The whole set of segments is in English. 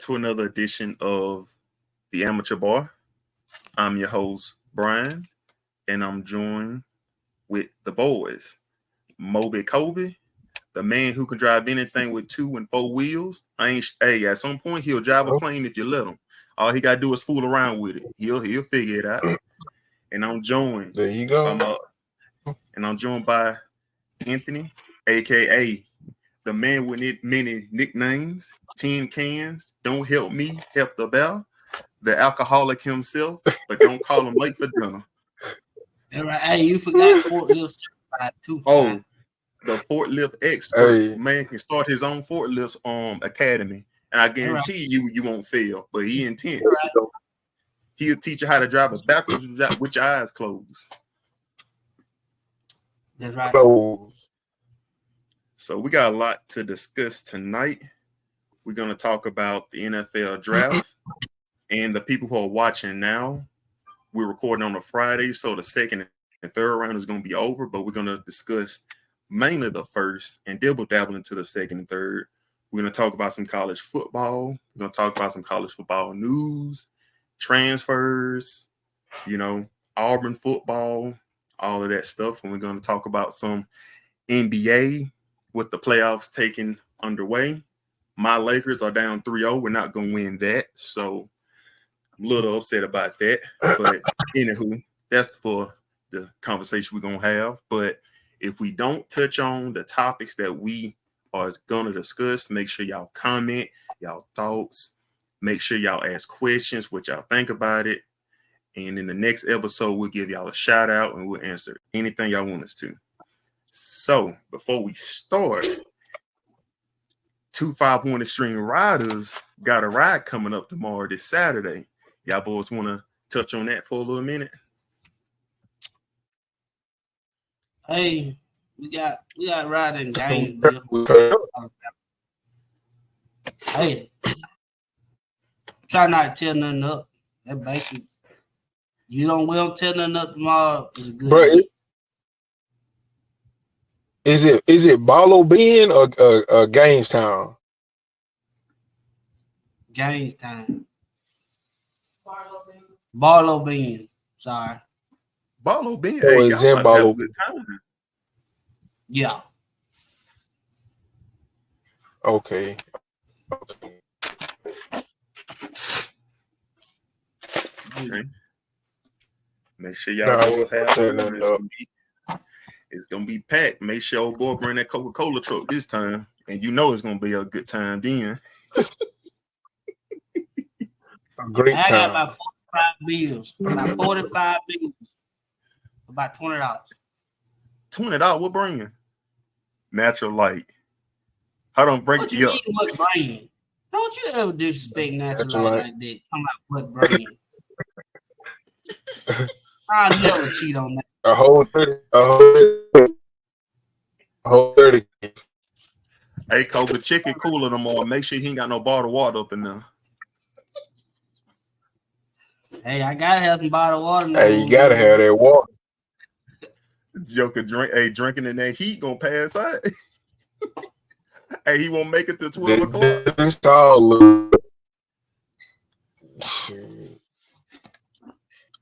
to another edition of the Amateur Bar. I'm your host, Brian, and I'm joined with the boys, Moby Kobe, the man who can drive anything with 2 and 4 wheels. At some point he'll drive a plane if you let him. All he gotta do is fool around with it. He'll figure it out. And I'm joined. There you go. I'm joined by Anthony, aka the man with many nicknames, Tin Cans, Don't Help Me, Help the Bell, the alcoholic himself, but don't call him late for dinner. All right. Hey, you forgot forklift certified too. Oh, the forklift expert. Man can start his own forklift academy. And I guarantee you won't fail, but he intense. Right. He'll teach you how to drive it backwards with your eyes closed. That's right. So we got a lot to discuss tonight. We're going to talk about the NFL draft and the people who are watching now. We're recording on a Friday, so the second and third round is going to be over, but we're going to discuss mainly the first and dabble into the second and third. We're going to talk about some college football. We're going to talk about some college football news, transfers, Auburn football, all of that stuff. And we're going to talk about some NBA with the playoffs taking underway. My Lakers are down 3-0. We're not going to win that. So I'm a little upset about that. But anywho, that's for the conversation we're going to have. But if we don't touch on the topics that we are going to discuss, make sure y'all comment, y'all thoughts. Make sure y'all ask questions, what y'all think about it. And in the next episode, we'll give y'all a shout out and we'll answer anything y'all want us to. So before we start, 251 Extreme Riders got a ride coming up tomorrow, this Saturday. Y'all boys want to touch on that for a little minute? Hey, we got riding games. Hey, try not to tear nothing up. That basic. We don't tear nothing up tomorrow. It's a good day. Is it Barlow Bend or Gainestown? Gainestown. Barlow Bend. Sorry. Barlow Bend. Oh, hey, it's y'all in Barlow. Good time. Yeah. Okay. Make sure y'all boys have it's gonna be packed. Make sure old boy bring that Coca-Cola truck this time, and it's gonna be a good time then. A great time. I got about 45 bills. About 45 bills. About $20. $20. What brand? Natural Light. I don't bring what you mean, what brand? Don't you ever disrespect Natural Light like that? Talking about what brand? I'll never cheat on that. A whole 30. Hey, Kobe, chicken cooler tomorrow. Make sure he ain't got no bottled water up in there. Hey, I gotta have some bottled water now. Hey, you gotta have that water. Joker drinking in that heat gonna pass out. Hey, he won't make it to 12 o'clock.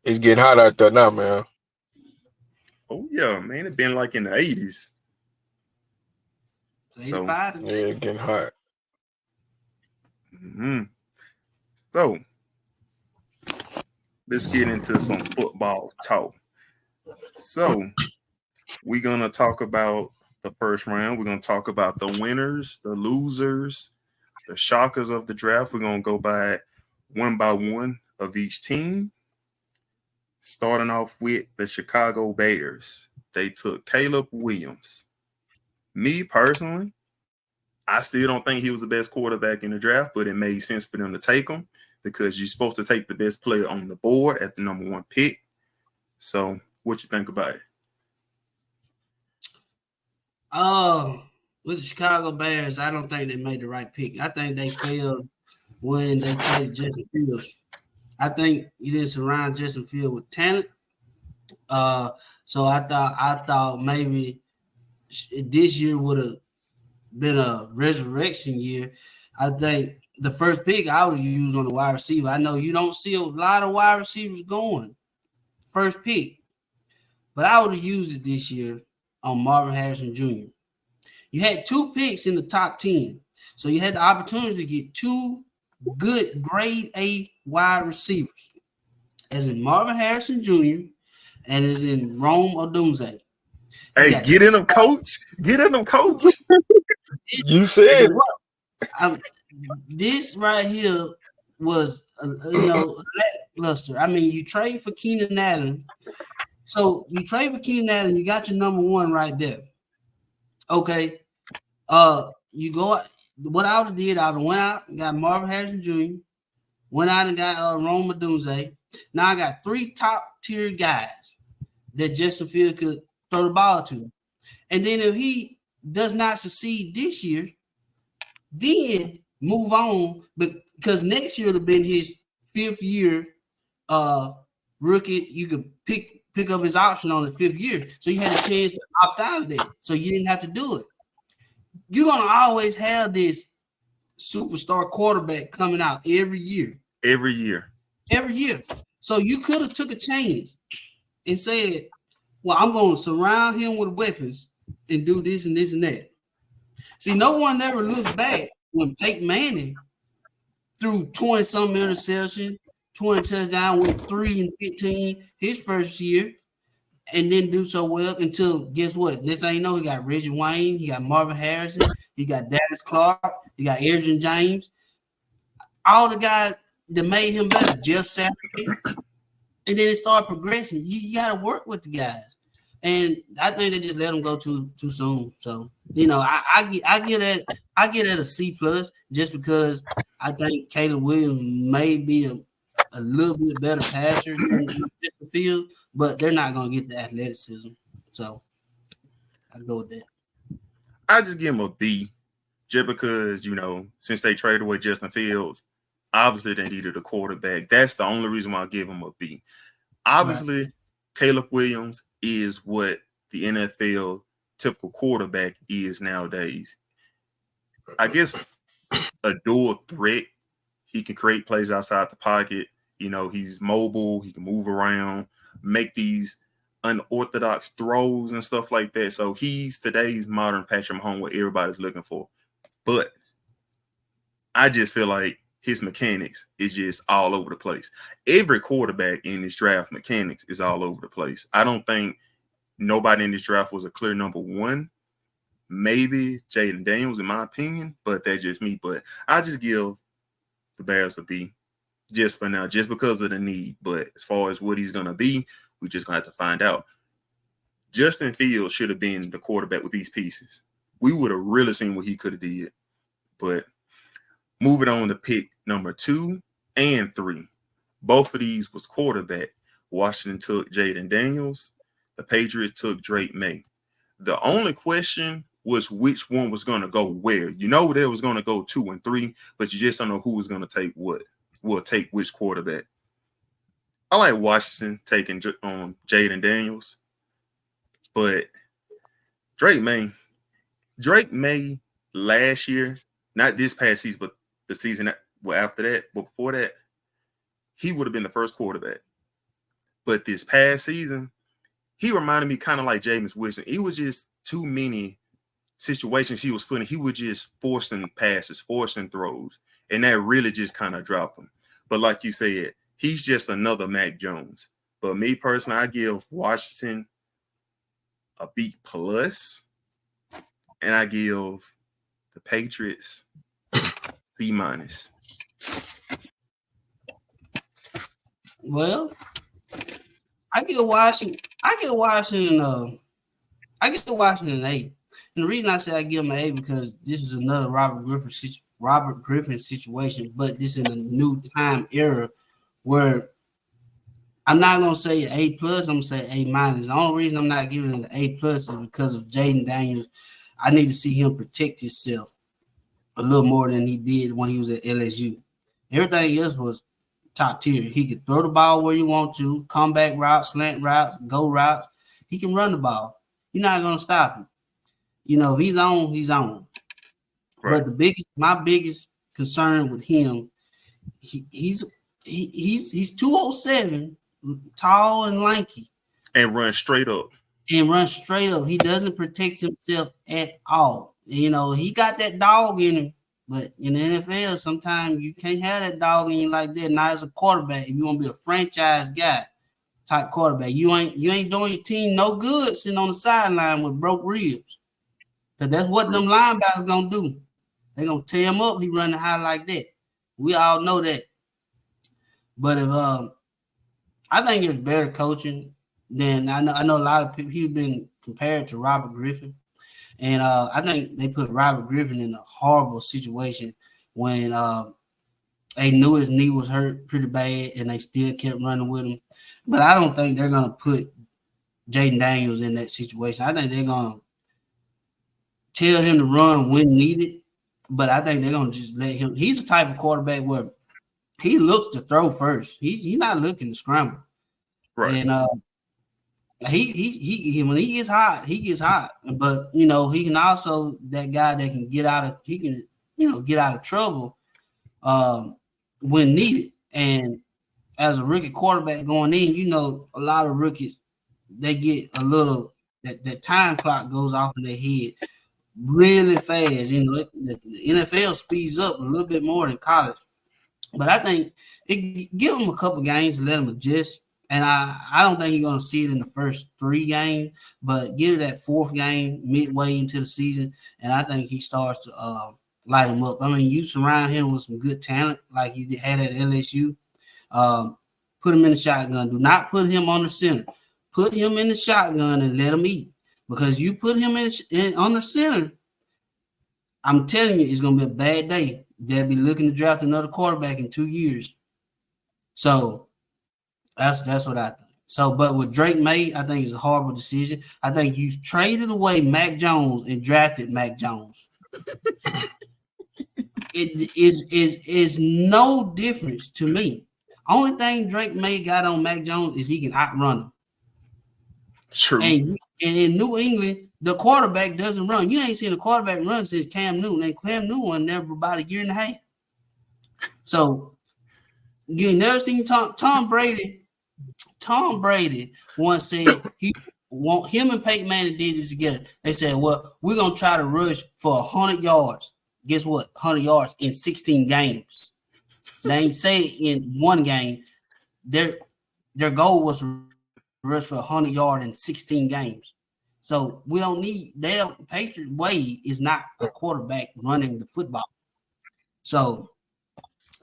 It's getting hot out there now, man. Oh yeah, man. It's been like in the 80s. So yeah, it's getting hot. Mm-hmm. So let's get into some football talk. So we're gonna talk about the first round. We're gonna talk about the winners, the losers, the shockers of the draft. We're gonna go by one of each team. Starting off with the Chicago Bears. They took Caleb Williams. Me personally, I still don't think he was the best quarterback in the draft, but it made sense for them to take him because you're supposed to take the best player on the board at the number 1 pick. So what you think about it? With the Chicago Bears, I don't think they made the right pick. I think they failed when they traded Justin Fields. I think you didn't surround Justin Fields with talent. So I thought maybe this year would have been a resurrection year. I think the first pick I would use on the wide receiver. I know you don't see a lot of wide receivers going first pick, but I would have used it this year on Marvin Harrison Jr. You had 2 picks in the top 10, so you had the opportunity to get 2 good grade A wide receivers, as in Marvin Harrison Jr. and as in Rome Odunze. Hey, get in them, coach. Get in them, coach. You said this right here was, lackluster. I mean, you trade for Keenan Allen. So you trade for Keenan Allen, you got your number 1 right there. Okay. You go. What I would have did, I would have went out and got Marvin Harrison Jr., went out and got Rome Odunze. Now I got 3 top-tier guys that Justin Fields could throw the ball to. And then if he does not succeed this year, then move on, because next year would have been his 5th year rookie. You could pick up his option on the 5th year. So you had a chance to opt out of that. So you didn't have to do it. You're going to always have this superstar quarterback coming out every year. Every year. So you could have took a chance and said, well, I'm going to surround him with weapons and do this and this and that. See, no one ever looks back when Peyton Manning threw 20-something interception, 20 touchdowns, went 3-15 his first year, and didn't do so well until, guess what? Next thing you know, he got Reggie Wayne, he got Marvin Harrison, he got Dallas Clark, he got Adrian James, all the guys that made him better, Jeff Saturday, and then it started progressing. You got to work with the guys, and I think they just let him go too soon. So I get at a C plus just because I think Caleb Williams may be a little bit better passer than the field, but they're not going to get the athleticism. So I go with that. I just give him a B, just because, since they traded away Justin Fields, obviously they needed a quarterback. That's the only reason why I give him a B. Obviously, right. Caleb Williams is what the NFL typical quarterback is nowadays. I guess a dual threat. He can create plays outside the pocket. He's mobile. He can move around, make these unorthodox throws and stuff like that. So he's today's modern Patrick Mahomes, what everybody's looking for. But I just feel like his mechanics is just all over the place. Every quarterback in this draft mechanics is all over the place. I don't think nobody in this draft was a clear number 1. Maybe Jaden Daniels, in my opinion, but that's just me. But I just give the Bears a B just for now, just because of the need. But as far as what he's going to be, we're just going to have to find out. Justin Fields should have been the quarterback with these pieces. We would have really seen what he could have did. But moving on to pick number 2 and 3. Both of these was quarterback. Washington took Jaden Daniels. The Patriots took Drake May. The only question was which one was going to go where. There was going to go 2 and 3, but you just don't know who was going to take what. Will take which quarterback. I like Washington taking Jaden Daniels, but Drake May last year, not this past season, but the season after that, but before that, he would have been the first quarterback. But this past season, he reminded me kind of like Jameis Winston. It was just too many situations he was putting. He was just forcing passes, forcing throws, and that really just kind of dropped him. But like you said, he's just another Mac Jones. But me personally, I give Washington a B plus, and I give the Patriots C minus. Well, I give Washington an A. And the reason I say I give him an A because this is another Robert Griffin situation, but this is in a new time era where I'm not gonna say A plus, I'm gonna say A minus. The only reason I'm not giving him the A plus is because of Jaden Daniels. I need to see him protect himself a little more than he did when he was at LSU. Everything else was top tier. He could throw the ball where you want to, comeback routes, slant routes, go routes. He can run the ball. You're not gonna stop him. If he's on, he's on. Right. But my biggest concern with him. He's 207, tall and lanky, and run straight up. He doesn't protect himself at all. You know, he got that dog in him, but in the NFL, sometimes you can't have that dog in you like that. Not as a quarterback. If you want to be a franchise guy type quarterback, you ain't doing your team no good sitting on the sideline with broke ribs. Because that's what them linebackers gonna do. They're gonna tear him up. He running high like that. We all know that. But if I think it's better coaching than I know a lot of people. He's been compared to Robert Griffin, and I think they put Robert Griffin in a horrible situation when they knew his knee was hurt pretty bad, and they still kept running with him. But I don't think they're gonna put Jaden Daniels in that situation. I think they're gonna tell him to run when needed, but I think they're gonna just let him. He's the type of quarterback where he looks to throw first. He's not looking to scramble. Right. And he when he gets hot, he gets hot. But you know, he can also that guy that can get out of trouble when needed. And as a rookie quarterback going in, you know, a lot of rookies they get a little that time clock goes off in their head really fast. You know, the NFL speeds up a little bit more than college. But I think give him a couple games and let him adjust. And I don't think he's going to see it in the first 3 games, but give it that 4th game midway into the season, and I think he starts to light him up. I mean, you surround him with some good talent like you had at LSU. Put him in the shotgun. Do not put him on the center. Put him in the shotgun and let him eat. Because you put him on the center, I'm telling you, it's going to be a bad day. They'll be looking to draft another quarterback in 2 years. So that's what I think. So, but with Drake May, I think it's a horrible decision. I think you traded away Mac Jones and drafted Mac Jones. It is no difference to me. Only thing Drake May got on Mac Jones is he can outrun him. True. And in New England, the quarterback doesn't run. You ain't seen a quarterback run since Cam Newton. And Cam Newton won never about a year and a half. So you ain't never seen Tom Brady. Tom Brady once said him and Peyton Manning did this together. They said, well, we're going to try to rush for 100 yards. Guess what? 100 yards in 16 games. They ain't say in one game. Their goal was to rush for 100 yards in 16 games. So we don't need Patriot way is not a quarterback running the football. So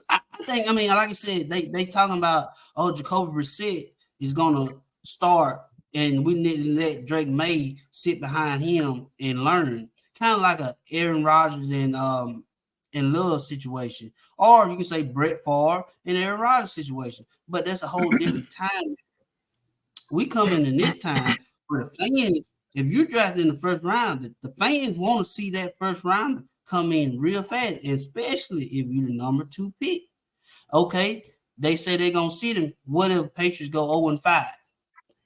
I think, like I said, they talking about, Jacoby Brissett is going to start, and we need to let Drake May sit behind him and learn, kind of like a Aaron Rodgers and Love situation, or you can say Brett Favre and Aaron Rodgers situation. But that's a whole different time. We come in this time where the fans, if you're drafted in the first round, the fans want to see that first round come in real fast, especially if you're the number 2 pick. Okay, they say they're going to see them. What if Patriots go 0-5?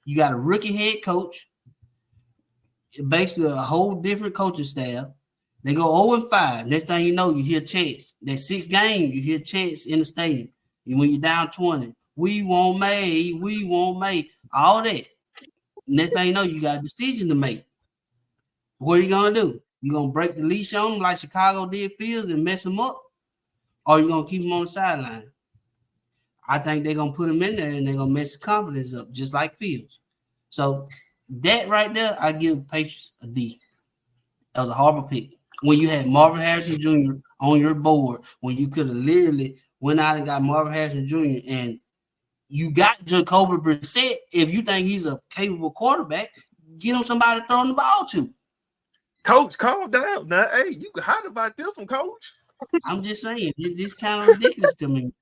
You got a rookie head coach, basically a whole different coaching staff. They go 0-5. Next thing you know, you hear chants. That 6th game, you hear chants in the stadium. And when you're down 20, we want May, all that. Next thing you know, you got a decision to make. What are you going to do? You going to break the leash on them like Chicago did Fields and mess them up? Or you going to keep them on the sideline? I think they're going to put him in there and they're going to mess his confidence up just like Fields. So that right there, I give Patriots a D. That was a horrible pick. When you had Marvin Harrison Jr. on your board, when you could have literally went out and got Marvin Harrison Jr. and you got Jacoby Brissett. If you think he's a capable quarterback, get him somebody to throw the ball to. Coach, calm down. Now, hey, you hot about this one, Coach. I'm just saying, it's kind of ridiculous to me.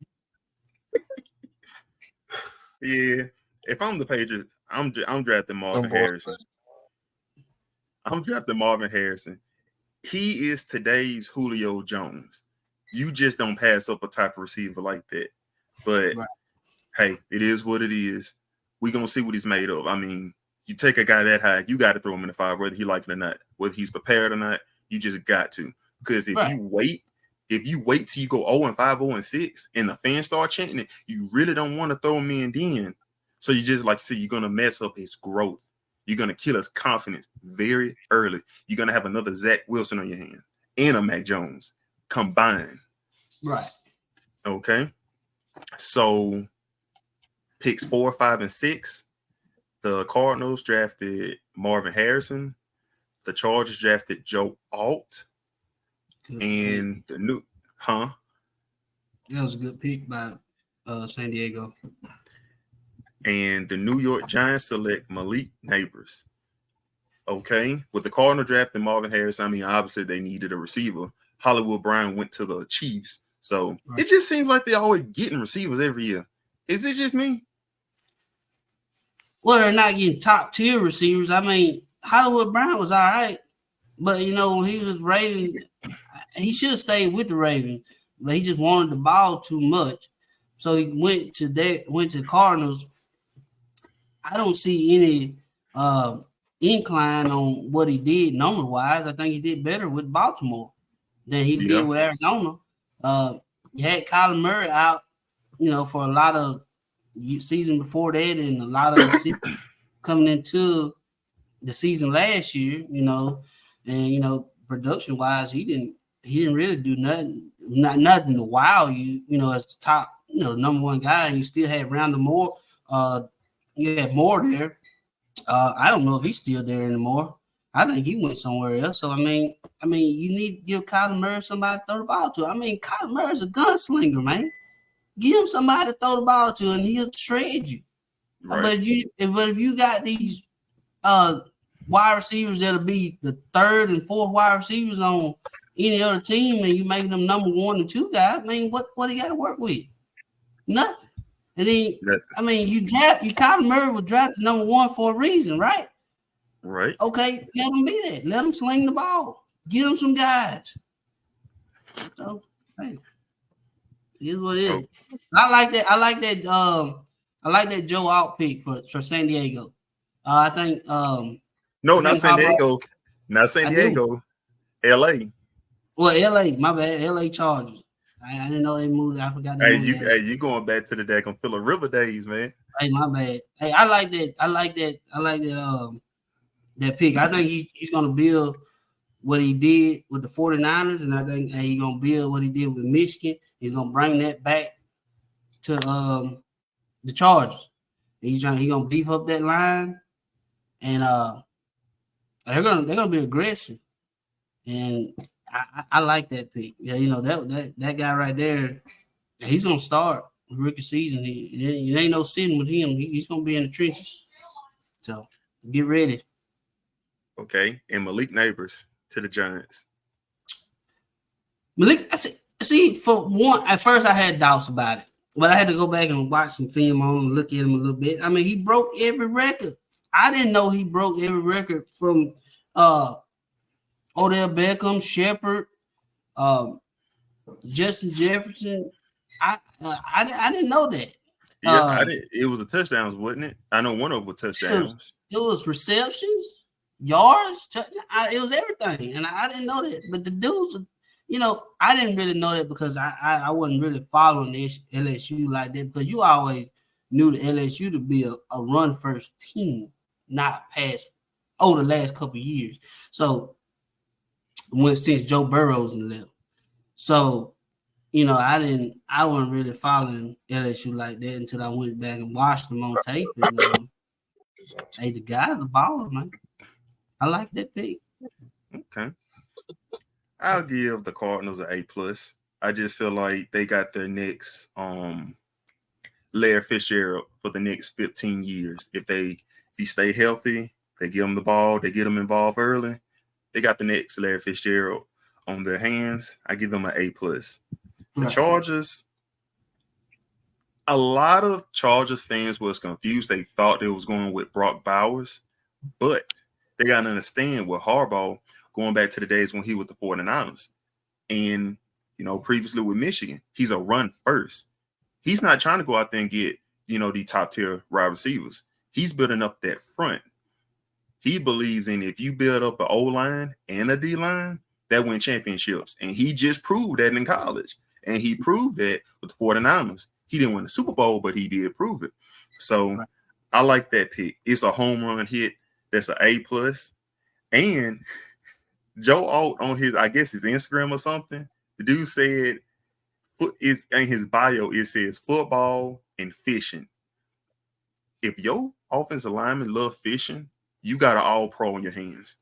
Yeah, if I'm the Patriots, I'm drafting Marvin Harrison. I'm drafting Marvin Harrison. He is today's Julio Jones. You just don't pass up a type of receiver like that. But hey, it is what it is. We're gonna see what he's made of. I mean, you take a guy that high, you got to throw him in the fire, whether he like it or not, whether he's prepared or not. You just got to, because if If you wait till you go 0-5, 0-6, and the fans start chanting it, you really don't want to throw him in then. So you just, like you said, you're going to mess up his growth. You're going to kill his confidence very early. You're going to have another Zach Wilson on your hand and a Mac Jones combined. Right. Okay. So picks 4, 5, and 6. The Cardinals drafted Marvin Harrison. The Chargers drafted Joe Alt. And the new, That was a good pick by San Diego. And the New York Giants select Malik Neighbors. Okay. With the Cardinal drafting Marvin Harrison, I mean, obviously they needed a receiver. Hollywood Brown went to the Chiefs. So It just seems like they're always getting receivers every year. Is it just me? Well, they're not getting top tier receivers. I mean, Hollywood Brown was all right. But, when he was Ravens, he should have stayed with the Ravens. But he just wanted the ball too much. So he went to Cardinals. I don't see any incline on what he did number-wise. I think he did better with Baltimore than he did with Arizona. You had Kyler Murray out, for a lot of season before that and a lot of the season coming into the season last year, and production-wise, he didn't really do nothing to wow you, as the top, number one guy. You still had Randall Moore. You had Moore there. I don't know if he's still there anymore. I think he went somewhere else. So I mean, you need to give Kyler Murray somebody to throw the ball to. I mean, Kyler Murray's a gunslinger, man. Give him somebody to throw the ball to, and he'll shred you. Right. But if you got these wide receivers that'll be the third and fourth wide receivers on any other team, and you making them number 1 and 2 guys, I mean, what do you got to work with? Nothing. And then, Kyler Murray was drafted number 1 for a reason, right? Right. Okay, let him be that. Let him sling the ball. Get him some guys. So, hey, here's what it is. I like that. I like that Joe Alt pick for San Diego. I think. No, not San Diego. Not San Diego. L.A. Well, L.A. My bad. L.A. Chargers. I didn't know they moved. I forgot. You going back to the daggone Phillip River days, man. Hey, my bad. Hey, I like that. I like that. That pick. I think he's gonna build what he did with the 49ers, and I think he's gonna build what he did with Michigan. He's gonna bring that back to the Chargers. He's gonna beef up that line, and they're gonna be aggressive. And I like that pick. Yeah, that guy right there, he's gonna start rookie season. It ain't no sitting with him. He's gonna be in the trenches. So get ready. Okay, and Malik Neighbors to the Giants. Malik, I see. For one, at first I had doubts about it, but I had to go back and watch some film on him and look at him a little bit. I mean, he broke every record. I didn't know he broke every record from Odell Beckham, Shepard, Justin Jefferson. I didn't know that. Yeah, I did. It was the touchdowns, wasn't it? I know one of them was touchdowns. It was receptions, yards. It was everything, and I didn't know that. But the dudes, I didn't really know that because I wasn't really following this LSU like that, because you always knew the LSU to be a run first team, not pass over the last couple of years. So since Joe Burrow's left, so I wasn't really following LSU like that until I went back and watched them on tape. And hey, the guy's a baller, man. I like that pick. Okay. I'll give the Cardinals an A+. I just feel like they got their next Larry Fitzgerald for the next 15 years. If he stay healthy, they give him the ball, they get him involved early, they got the next Larry Fitzgerald on their hands. I give them an A+. The Chargers, a lot of Chargers fans was confused. They thought they was going with Brock Bowers, but they got to understand with Harbaugh, going back to the days when he was the 49ers, and previously with Michigan, he's a run first. He's not trying to go out there and get the top tier wide receivers. He's building up that front. He believes in, if you build up an O line and a D line, that win championships. And he just proved that in college. And he proved that with the 49ers. He didn't win the Super Bowl, but he did prove it. So I like that pick. It's a home run hit. That's an A+. And Joe Alt on his, I guess his Instagram or something, the dude said is in his bio, it says football and fishing. If your offensive lineman love fishing, you got an all-pro on your hands.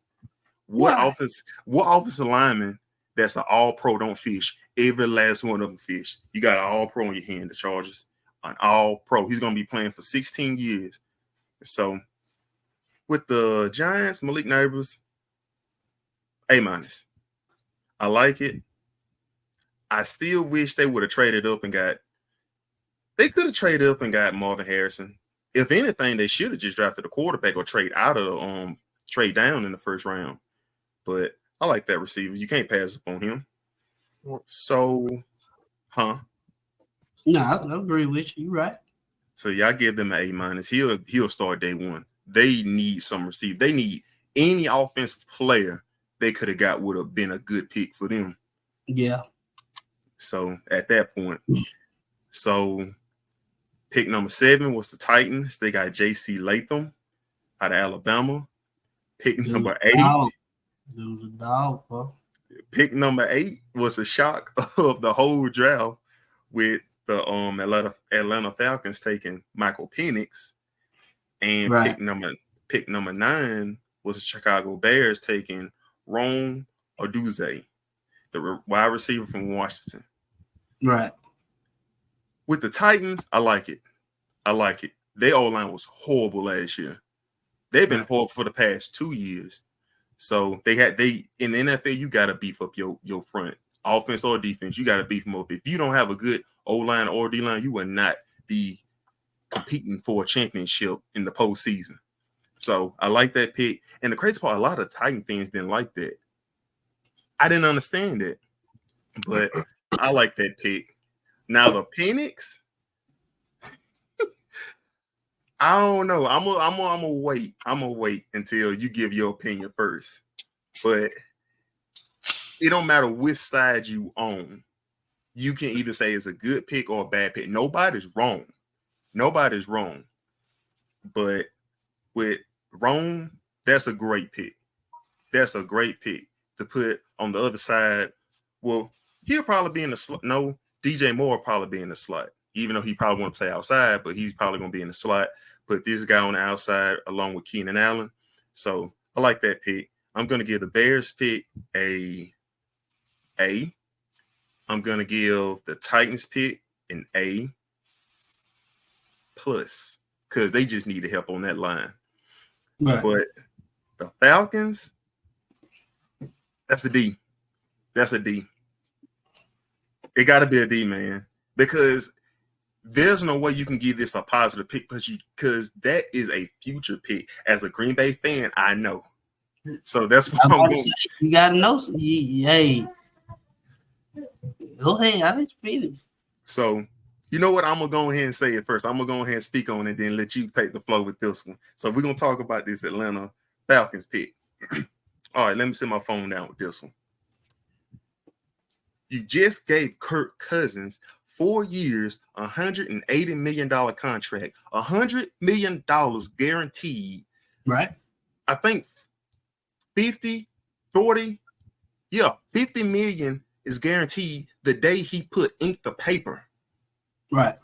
What offensive lineman that's an all-pro don't fish? Every last one of them fish. You got an all-pro on your hand, the Chargers. An all-pro. He's going to be playing for 16 years. So, with the Giants, Malik Neighbors, A-. I like it. I still wish they would have traded up and got – they could have traded up and got Marvin Harrison. If anything, they should have just drafted a quarterback or trade down in the first round. But I like that receiver. You can't pass up on him. So, No, I agree with you. You're right. So y'all give them an A-. He'll start day one. They need some receiver. They need any offensive player they could have got would have been a good pick for them. Yeah. So at that point, pick number 7 was the Titans. They got J.C. Latham out of Alabama. Pick number 8. It was a dog, bro. Pick number 8 was a shock of the whole draft with the Atlanta Falcons taking Michael Penix, and pick number 9 was the Chicago Bears taking Rome Odunze, the wide receiver from Washington. Right. With the Titans, I like it. Their O-line was horrible last year. They've been horrible for the past 2 years. So in the NFL, you got to beef up your front, offense or defense. You got to beef them up. If you don't have a good O-line or D-line, you will not be competing for a championship in the postseason. So I like that pick. And the crazy part, a lot of Titan fans didn't like that. I didn't understand it, but I like that pick. Now the Penix, I don't know. I'm gonna wait. I'm gonna wait until you give your opinion first. But it don't matter which side you own. You can either say it's a good pick or a bad pick. Nobody's wrong. But with Rome, that's a great pick. To put on the other side. Well, he'll probably be in the slot. No, DJ Moore will probably be in the slot, even though he probably want to play outside, but he's probably going to be in the slot. Put this guy on the outside along with Keenan Allen. So I like that pick. I'm going to give the Bears pick a A. I'm going to give the Titans pick an A+, because they just need help on that line. Right. But the Falcons, that's a D. It got to be a D, man, because there's no way you can give this a positive pick because that is a future pick. As a Green Bay fan, I know. So that's what I'm going. You got to know. Hey, go ahead. I let you finish. So, you know what? I'm going to go ahead and say it first. I'm going to go ahead and speak on it, then let you take the flow with this one. So we're going to talk about this Atlanta Falcons pick. All right, let me set my phone down with this one. You just gave Kirk Cousins 4 years, $180 million contract, $100 million guaranteed. Right. I think 50 million is guaranteed the day he put ink to paper. Right.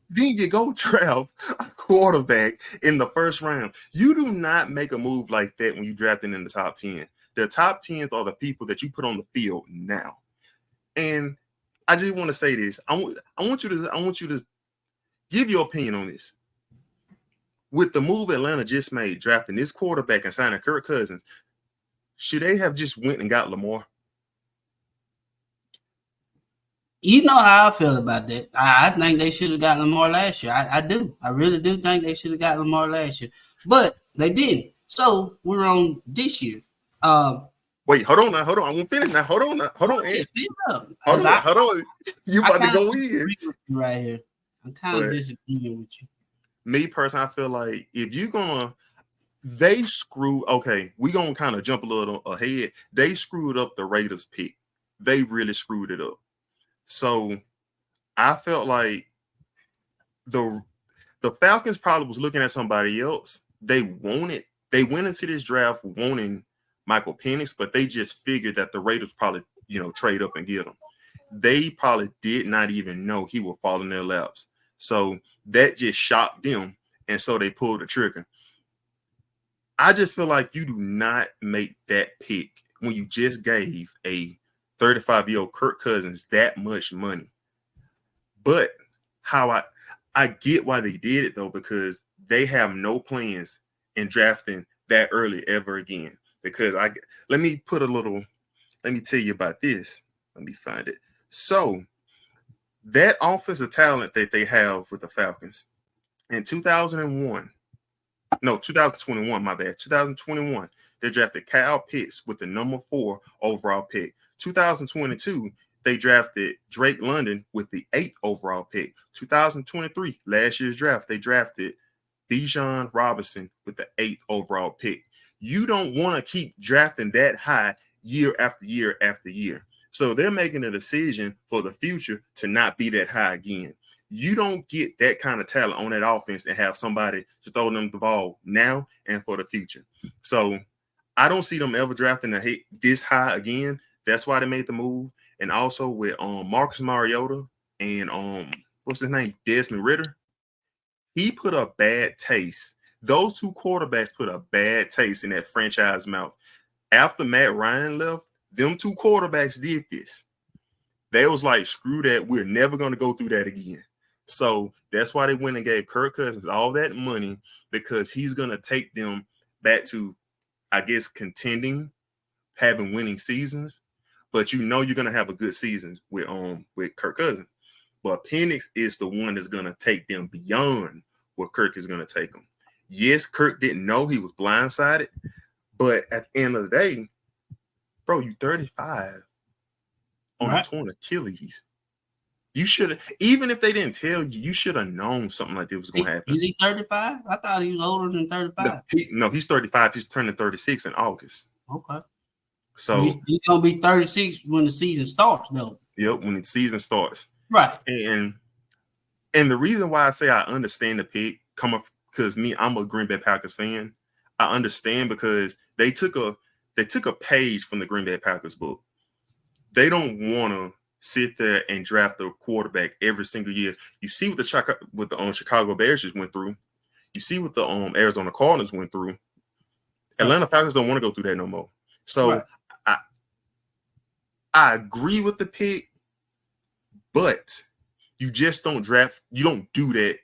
Then you go draft a quarterback in the first round. You do not make a move like that when you drafting in the top 10. The top 10s are the people that you put on the field now. And I just want to say this. I want you to give your opinion on this. With the move Atlanta just made, drafting this quarterback and signing Kirk Cousins, should they have just went and got Lamar? You know how I feel about that. I think they should have got Lamar last year. I do. I really do think they should have got Lamar last year. But they didn't. So we're on this year. Wait, hold on. I won't finish now. Hold on. Hold on. You about to go in. Right here. I'm kind of disagreeing with you. Me personally, I feel like if you're gonna they screwed. Okay, we gonna kind of jump a little ahead. They screwed up the Raiders pick. They really screwed it up. So I felt like the Falcons probably was looking at somebody else. They went into this draft wanting Michael Penix, but they just figured that the Raiders probably, trade up and get him. They probably did not even know he would fall in their laps. So that just shocked them. And so they pulled the trigger. I just feel like you do not make that pick when you just gave a 35-year-old Kirk Cousins that much money. But how I get why they did it, though, because they have no plans in drafting that early ever again. Because let me tell you about this. Let me find it. So that offensive talent that they have with the Falcons in 2021, my bad, 2021, they drafted Kyle Pitts with the number 4 overall pick. 2022, they drafted Drake London with the 8th overall pick. 2023, last year's draft, they drafted Bijan Robinson with the 8th overall pick. You don't want to keep drafting that high year after year after year. So they're making a decision for the future to not be that high again. You don't get that kind of talent on that offense and have somebody to throw them the ball now and for the future. So I don't see them ever drafting this high again. That's why they made the move. And also with Marcus Mariota and what's his name, Desmond Ridder, he put a bad taste. Those two quarterbacks put a bad taste in that franchise mouth. After Matt Ryan left, them two quarterbacks did this. They was like, screw that. We're never going to go through that again. So that's why they went and gave Kirk Cousins all that money, because he's going to take them back to, I guess, contending, having winning seasons. But you're going to have a good season with Kirk Cousins. But Penix is the one that's going to take them beyond what Kirk is going to take them. Yes, Kirk didn't know he was blindsided, but at the end of the day, bro, you 35 on a torn Achilles. You should have, even if they didn't tell you, you should have known something like this was going to happen. Is he 35? I thought he was older than 35. No, he's 35. He's turning 36 in August. Okay. So he's going to be 36 when the season starts, though. Yep, when the season starts. Right. And the reason why I say I understand the pick, because I'm a Green Bay Packers fan. I understand because they took a page from the Green Bay Packers book. They don't want to sit there and draft a quarterback every single year. You see what the Chicago Bears just went through. You see what the Arizona Cardinals went through. Atlanta Falcons don't want to go through that no more. So I agree with the pick, but you just don't draft. You don't do that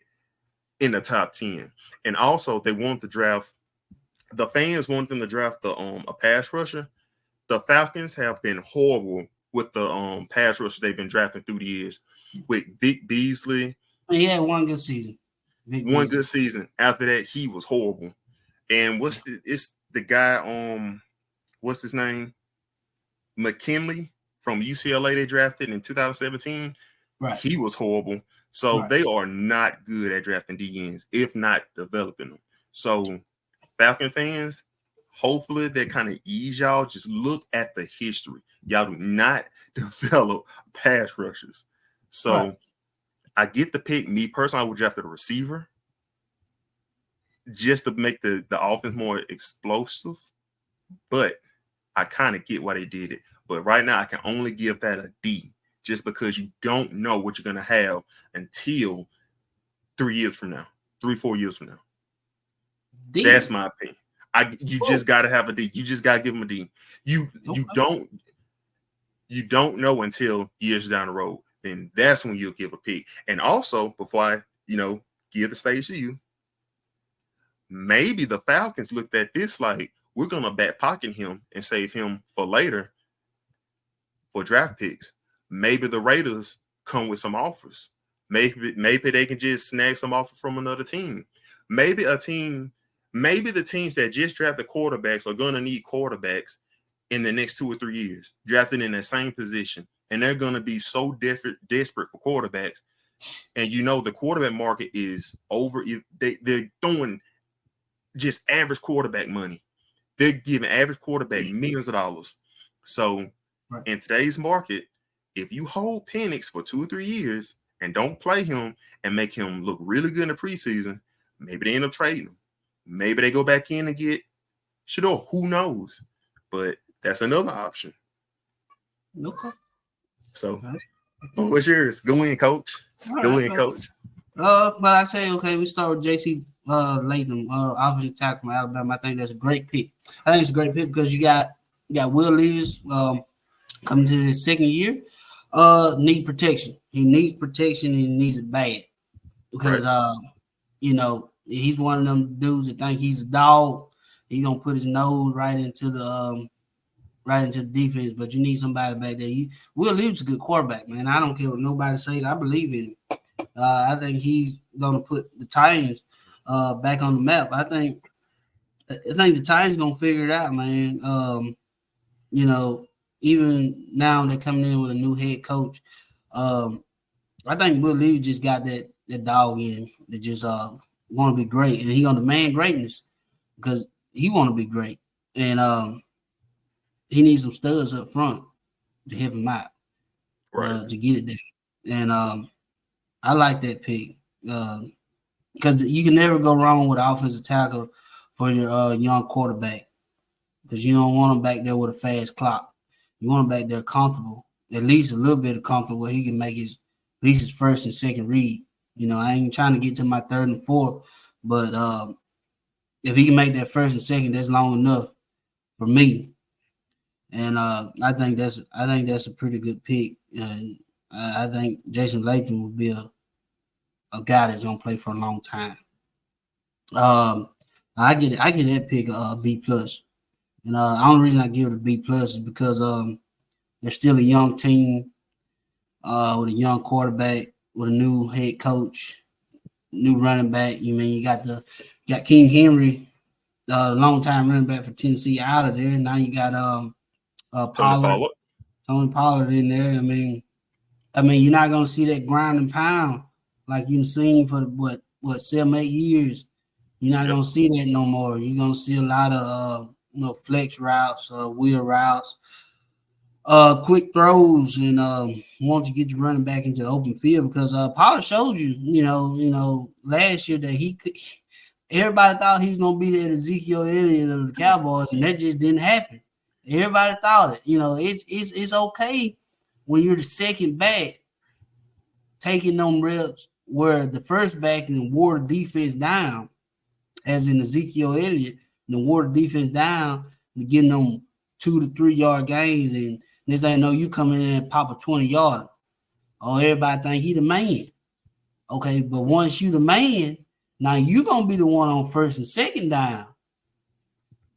in the top 10. And also, they want to draft. The fans want them to draft a pass rusher. The Falcons have been horrible with the pass rushers they've been drafting through the years. With Vic Beasley, he had one good season. Good season. After that, he was horrible. And it's the guy what's his name? McKinley from UCLA they drafted in 2017. Right. He was horrible. So they are not good at drafting DNs, if not developing them. So Falcon fans, hopefully that kind of ease y'all. Just look at the history. Y'all do not develop pass rushers. So I get the pick. Me personally, I would draft a receiver just to make the offense more explosive. But I kind of get why they did it. But right now, I can only give that a D, just because you don't know what you're going to have until 3 years from now, 4 years from now. D. That's my opinion. You just got to have a D. You just got to give them a D. You don't know until years down the road. Then that's when you'll give a pick. And also, before I, give the stage to you, maybe the Falcons looked at this like, we're going to back pocket him and save him for later for draft picks. Maybe the Raiders come with some offers. Maybe they can just snag some offer from another team. Maybe the teams that just drafted quarterbacks are going to need quarterbacks in the next 2 or 3 years, drafted in that same position. And they're going to be so desperate for quarterbacks. And the quarterback market is over. They're throwing just average quarterback money. They're giving average quarterback millions of dollars. So in today's market, if you hold Penix for 2 or 3 years and don't play him and make him look really good in the preseason, maybe they end up trading him. Maybe they go back in and get Shador. Who knows? But that's another option. Okay. So, what's yours? Go in, coach. Go in, coach. But I say, okay, we start with J.C. Latham, offensive tackle from Alabama. I think that's a great pick. I think it's a great pick because you got Will Levis coming to his second year. Need protection. He needs protection and he needs it bad because he's one of them dudes that think he's a dog. He's gonna put his nose right into the defense, but you need somebody back there. Will Levis a good quarterback, man. I don't care what nobody says. I believe in him. I think he's gonna put the Titans back on the map. I think the Titans gonna figure it out, man. Even now they're coming in with a new head coach. I think Will Levis just got that dog in him that just want to be great, and he gonna demand greatness because he want to be great, and he needs some studs up front to help him out, to get it there. And I like that pick because you can never go wrong with an offensive tackle for your young quarterback because you don't want him back there with a fast clock. You want him back there comfortable, at least a little bit of comfortable where he can make at least his first and second read. I ain't trying to get to my third and fourth, but if he can make that first and second, that's long enough for me. And I think that's a pretty good pick. And I think Jason Latham will be a guy that's gonna play for a long time. I get that pick a B plus. And the only reason I give it a B plus is because they're still a young team with a young quarterback, with a new head coach, new running back. You got King Henry, long time running back for Tennessee, out of there. Now you got Tony Pollard in there. I mean, you're not gonna see that ground and pound like you've seen for 7-8 years. You're not gonna see that no more. You're gonna see a lot of flex routes, wheel routes, quick throws, and once you get your running back into the open field, because Pollard showed you, last year that he could. Everybody thought he was gonna be that Ezekiel Elliott of the Cowboys, and that just didn't happen. Everybody thought it. It's okay when you're the second back taking them reps where the first back and wore the defense down, as in Ezekiel Elliott, and wore the defense down and getting them 2 to 3 yard gains, and next thing you know, you come in and pop a 20-yarder. Oh, everybody think he the man. Okay, but once you the man, now you gonna be the one on first and second down,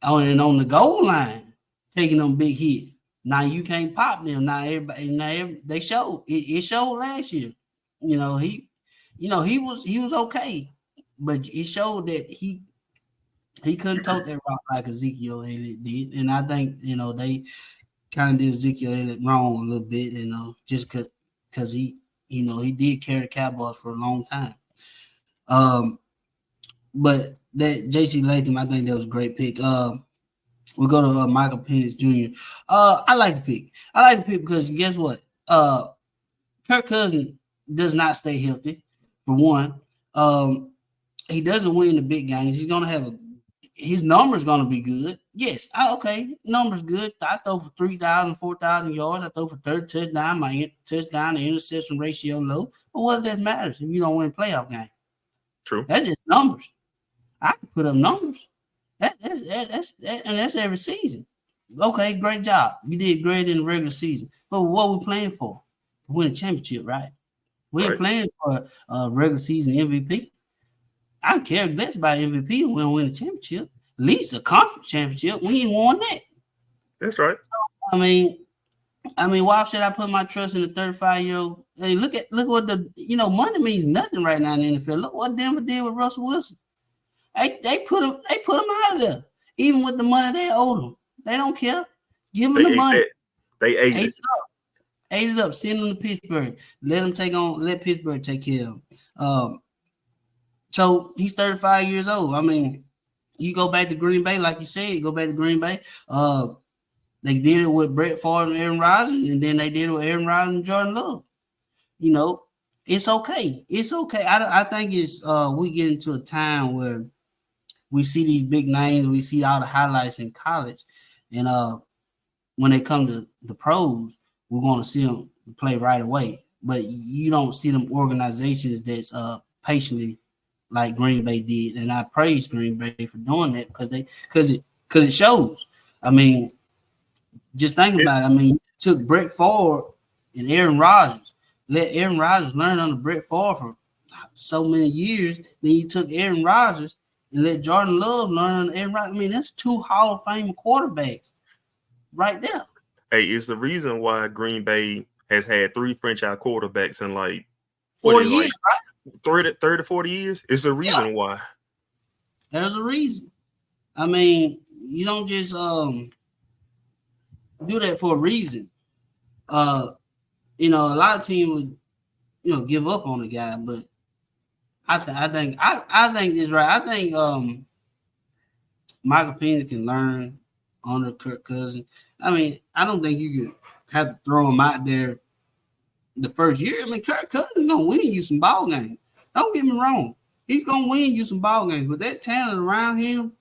and on the goal line, taking them big hits. Now you can't pop them. They showed it showed last year. He was okay, but it showed that he couldn't tote that rock like Ezekiel Elliott did, and I think they kind of did Ezekiel Elliott wrong a little bit, just because he did carry the Cowboys for a long time. But that J.C. Latham, I think that was a great pick. We'll go to Michael Penix Jr. I like the pick. I like the pick because guess what? Kirk Cousins does not stay healthy, for one. He doesn't win the big games. He's going to have his numbers going to be good. Yes, numbers good. I throw for 3,000, 4,000 yards. I throw for 30 touchdowns. My touchdown to interception ratio low. But what does that matter if you don't win a playoff game? True. That's just numbers. I can put up numbers. That's every season. Okay, great job. You did great in the regular season. But what are we playing for? To win a championship, right? We ain't playing for a regular season MVP. I don't care less about MVP. We don't win a championship. At least a conference championship. We ain't won that. That's right. I mean, why should I put my trust in a 35-year-old? Hey, look what money means nothing right now in the NFL. Look what Denver did with Russell Wilson. They put him out of there. Even with the money they owed him. They don't care. Give him the money. They ate it. Ate it up. Send him to Pittsburgh. Let Pittsburgh take care of him. So he's 35 years old. I mean, You go back to Green Bay, like you said, you go back to Green Bay. They did it with Brett Favre and Aaron Rodgers, and then they did it with Aaron Rodgers and Jordan Love. You know, it's okay. It's okay. I think it's we get into a time where we see these big names, we see all the highlights in college, and when they come to the pros, we're going to see them play right away. But you don't see them organizations that's patiently like Green Bay did, and I praise Green Bay for doing that because it shows. I mean, just think about it. I mean, you took Brett Favre and Aaron Rodgers, let Aaron Rodgers learn under Brett Favre for so many years. Then you took Aaron Rodgers and let Jordan Love learn under Aaron Rodgers. I mean, that's 2 Hall of Fame quarterbacks right there. Hey, it's the reason why Green Bay has had 3 franchise quarterbacks in like 40 years, right? 30 40 years. It's the reason why. There's a reason. I mean, you don't just do that for a reason. You know, a lot of teams would, you know, give up on the guy, but I think this right. I think Michael Penix can learn under Kirk Cousins. I mean, I don't think you could have to throw him out there the first year. I mean, Kirk Cousins gonna win you some ball games. Don't get me wrong. He's gonna win you some ball games. With that talent around him,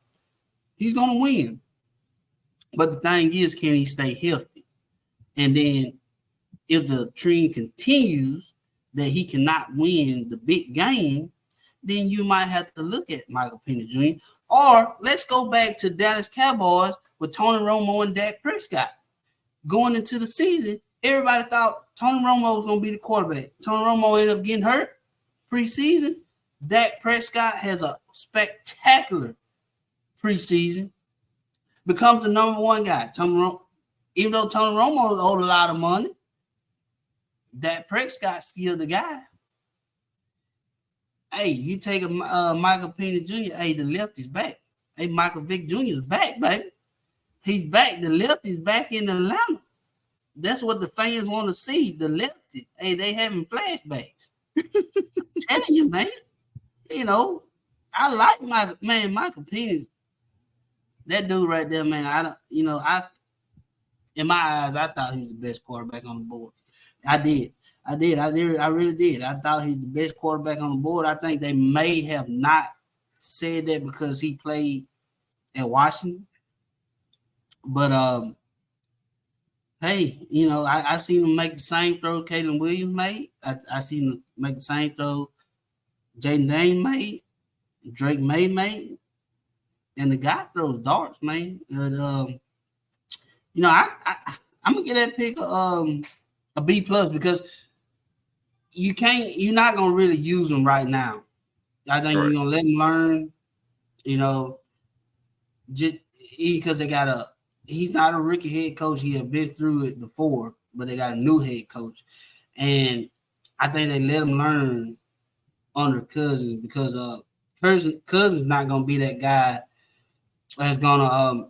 he's gonna win. But the thing is, can he stay healthy? And then if the trend continues that he cannot win the big game, then you might have to look at Michael Penix Jr. Or let's go back to Dallas Cowboys with Tony Romo and Dak Prescott. Going into the season, everybody thought Tony Romo was going to be the quarterback. Tony Romo ended up getting hurt preseason. Dak Prescott has a spectacular preseason. Becomes the number 1 guy. Even though Tony Romo owed a lot of money, Dak Prescott's still the guy. Hey, you take a Michael Penix Jr., hey, the left is back. Hey, Michael Vick Jr. is back, baby. He's back. The left is back in Atlanta. That's what the fans want to see, the lefty. Hey, they having flashbacks. I'm telling you, man. You know, I like Michael Penix. That dude right there, man, in my eyes, I thought he was the best quarterback on the board. I really did. I thought he's the best quarterback on the board. I think they may have not said that because he played at Washington. But hey, you know, I seen him make the same throw Caleb Williams made. I seen him make the same throw Jaden Dane made, Drake May made. And the guy throws darts, man. And, you know, I'm gonna give that pick a B+ because you're not gonna really use him right now. I think you're gonna let him learn, you know, just because he's not a rookie head coach. He had been through it before, but they got a new head coach. And I think they let him learn under Cousins because Cousins not gonna be that guy that's gonna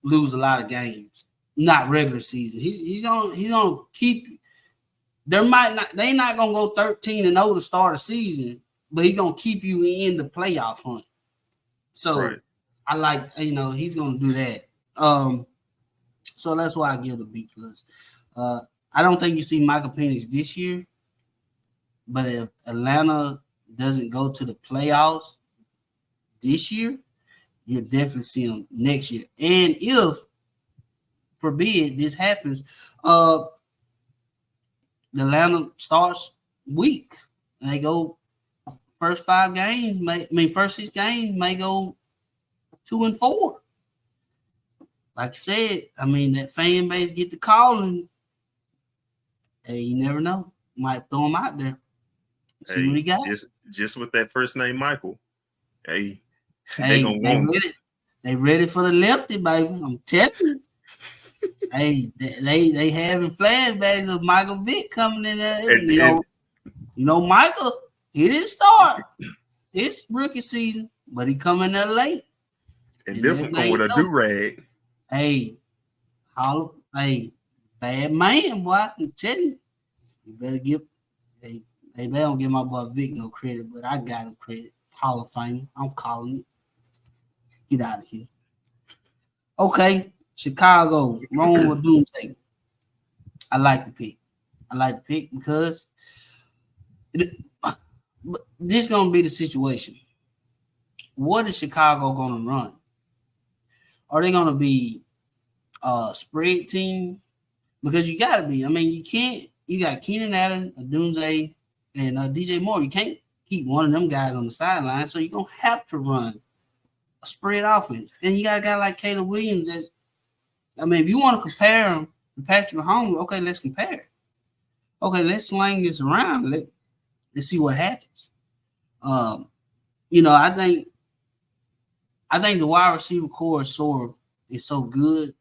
lose a lot of games, not regular season. He's gonna keep. They not gonna go 13-0 to start a season, but he's gonna keep you in the playoff hunt. So I like, you know, he's gonna do that. So that's why I give it a B+. I don't think you see Michael Penix this year, but if Atlanta doesn't go to the playoffs this year, you'll definitely see him next year. And if, forbid, this happens, Atlanta starts weak and they go first 6 games may go 2-4. Like I said, I mean, that fan base get to calling. Hey, you never know. Might throw him out there. See what he got. Just with that first name, Michael. Hey, they gonna want it. They ready for the lefty, baby. I'm telling you. Hey, they having flashbacks of Michael Vick coming in there. You know, Michael, he didn't start his rookie season, but he coming there late. And this one with a do-rag. Hey, bad man, boy. I'm telling you. You better give. They don't give my boy Vic no credit, but I got him credit. Hall of Fame. I'm calling it. Get out of here. Okay, Chicago, Rome or Doomsday. I like the pick. Because this is gonna be the situation. What is Chicago gonna run? Are they gonna be a spread team? Because you gotta be. I mean, you can't. You got Keenan Allen, Doomsday, and DJ Moore. You can't keep one of them guys on the sideline, so you're gonna have to run a spread offense. And you got a guy like Caleb Williams. If you want to compare him to Patrick Mahomes, okay, let's compare. Okay, let's slang this around. Let's see what happens. I think the wide receiver core is so good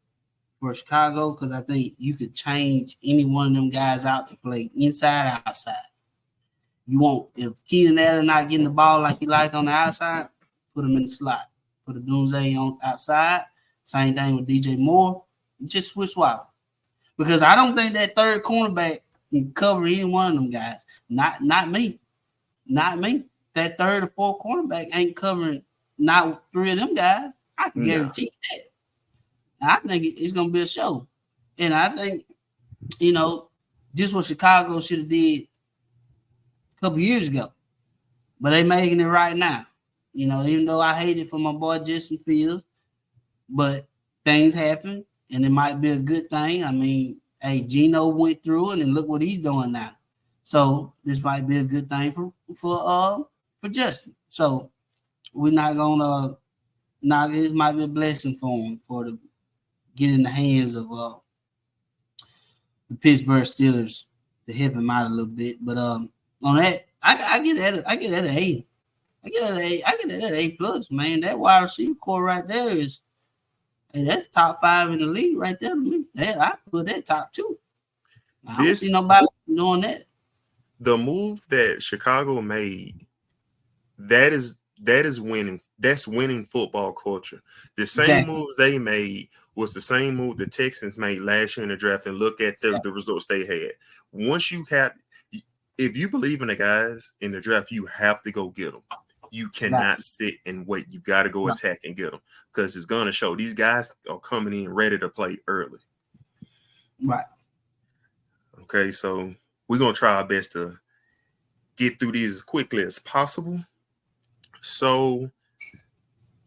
for Chicago because I think you could change any one of them guys out to play inside or outside. You won't, if Keenan Allen not getting the ball like he like on the outside, put him in the slot. Put a Doomsday on outside. Same thing with DJ Moore. Just switch swap. Because I don't think that third cornerback can cover any one of them guys. Not me. Not me. That third or fourth cornerback ain't covering not three of them guys. I can guarantee that. I think it's going to be a show. And I think, just what Chicago should have did a couple years ago. But they making it right now. Even though I hate it for my boy Justin Fields, but things happen, and it might be a good thing. I mean, hey, Geno went through it, and look what he's doing now. So this might be a good thing for Justin. So we're not gonna this might be a blessing for him to get in the hands of the Pittsburgh Steelers to help him out a little bit. But on that, I get that an A. I get that at A+, man. That wide receiver core right there that's top 5 in the league right there to me. I put that top 2. I don't see nobody doing that. The move that Chicago made, that is winning. That's winning football culture. The same moves they made was the same move the Texans made last year in the draft, and look at the results they had. If you believe in the guys in the draft, you have to go get them. You cannot sit and wait. You got to go attack and get them because it's going to show. These guys are coming in ready to play early. Right. Okay, so we're going to try our best to get through these as quickly as possible. So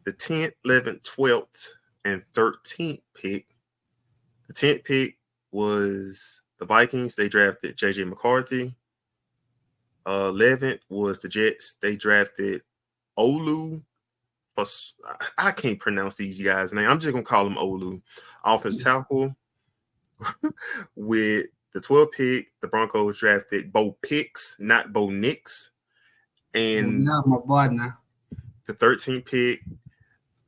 the 10th, 11th, 12th, and 13th pick. The 10th pick was the Vikings. They drafted J.J. McCarthy. 11th was the Jets. They drafted Olu. I can't pronounce these guys' name. I'm just going to call them Olu. Offensive tackle. With the 12th pick, the Broncos drafted Bo Picks, not Bo Nix. And my boy now. The 13th pick,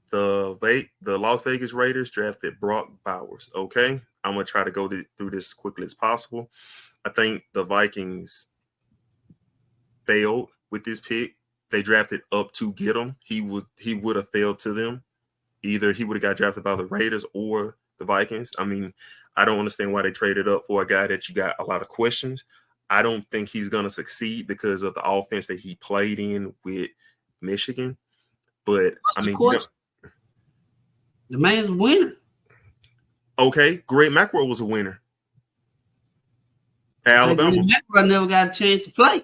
the Las Vegas Raiders drafted Brock Bowers. Okay, I'm going to try to go through this as quickly as possible. I think the Vikings failed with this pick. They drafted up to get him. He would have failed to them. Either he would have got drafted by the Raiders or the Vikings. I mean, I don't understand why they traded up for a guy that you got a lot of questions. I don't think he's going to succeed because of the offense that he played in with Michigan. But the man's a winner. Okay, Greg Maxwell was a winner at Alabama. Greg Maxwell never got a chance to play.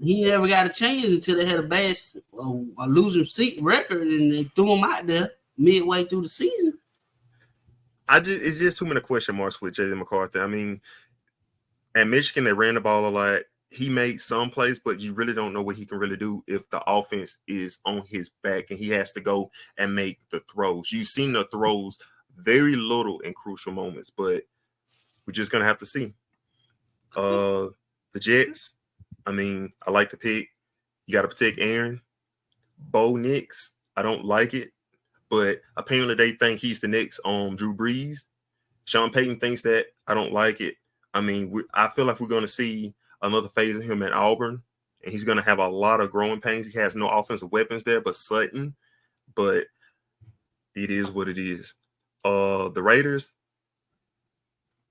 He never got a chance until they had a losing record, and they threw him out there midway through the season. It's just too many question marks with J.J. McCarthy. I mean, at Michigan, they ran the ball a lot. He made some plays, but you really don't know what he can really do if the offense is on his back and he has to go and make the throws. You've seen the throws very little in crucial moments, but we're just going to have to see. The Jets, I like the pick. You got to protect Aaron. Bo Nix, I don't like it, but apparently they think he's the next Drew Brees. Sean Payton thinks that. I don't like it. I feel like we're going to see another phase of him at Auburn, and he's going to have a lot of growing pains. He has no offensive weapons there but Sutton, but it is what it is. The Raiders,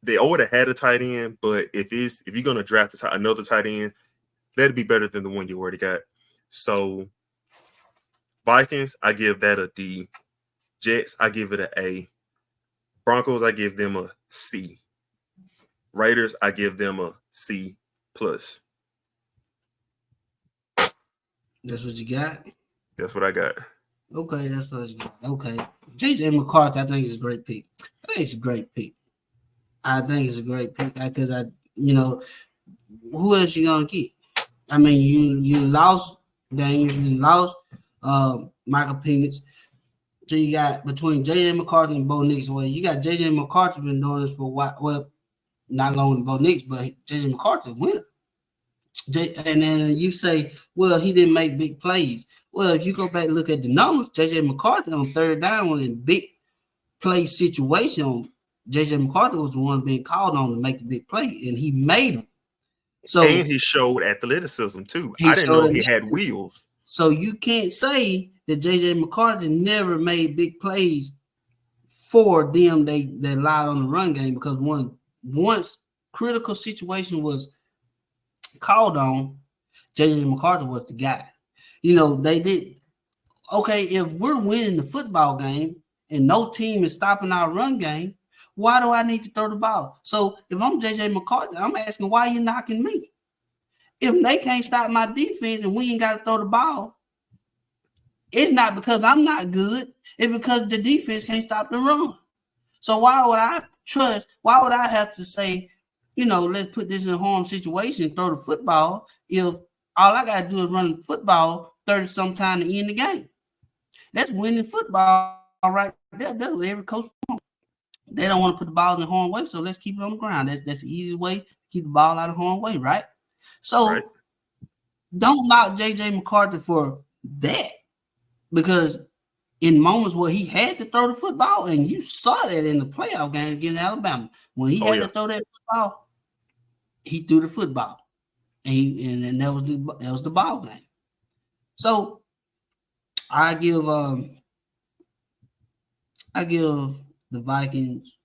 they already had a tight end, but if you're going to draft another tight end, that'd be better than the one you already got. So Vikings, I give that a D. Jets, I give it an A. Broncos, I give them a C. Raiders, I give them a C plus. That's what you got? That's what I got. Okay, that's what you got. Okay. JJ McCarthy, I think is a great pick. I think it's a great pick because who else you gonna get? I mean, you lost Daniel, you lost Michael Penix. So you got between JJ McCarthy and Bo Nix. Well, you got JJ McCarthy been doing this for a while. Well, not longer than Bo Nix, but JJ McCarthy a winner. And then you say, well, he didn't make big plays. Well, if you go back and look at the numbers, JJ McCarthy on third down was in big play situation. JJ McCarthy was the one being called on to make the big play, and he made them. So and he showed athleticism too. I didn't know he had wheels. So you can't say that JJ McCarthy never made big plays for them. They relied on the run game because once critical situation was called on, JJ McCarthy was the guy. They did okay. If we're winning the football game and no team is stopping our run game, why do I need to throw the ball? So if I'm JJ McCarthy, I'm asking, why are you knocking me? If they can't stop my defense and we ain't got to throw the ball, it's not because I'm not good. It's because the defense can't stop the run. So why would I have to say, let's put this in a home situation and throw the football if all I got to do is run the football 30-some time to end the game? That's winning football right there. That's what every coach wants. They don't want to put the ball in the home way, so let's keep it on the ground. That's the easiest way to keep the ball out of home way, right? So Don't knock JJ McCarthy for that, because in moments where he had to throw the football, and you saw that in the playoff game against Alabama, when he had to throw that football, he threw the football, and that was the ball game. So I give the Vikings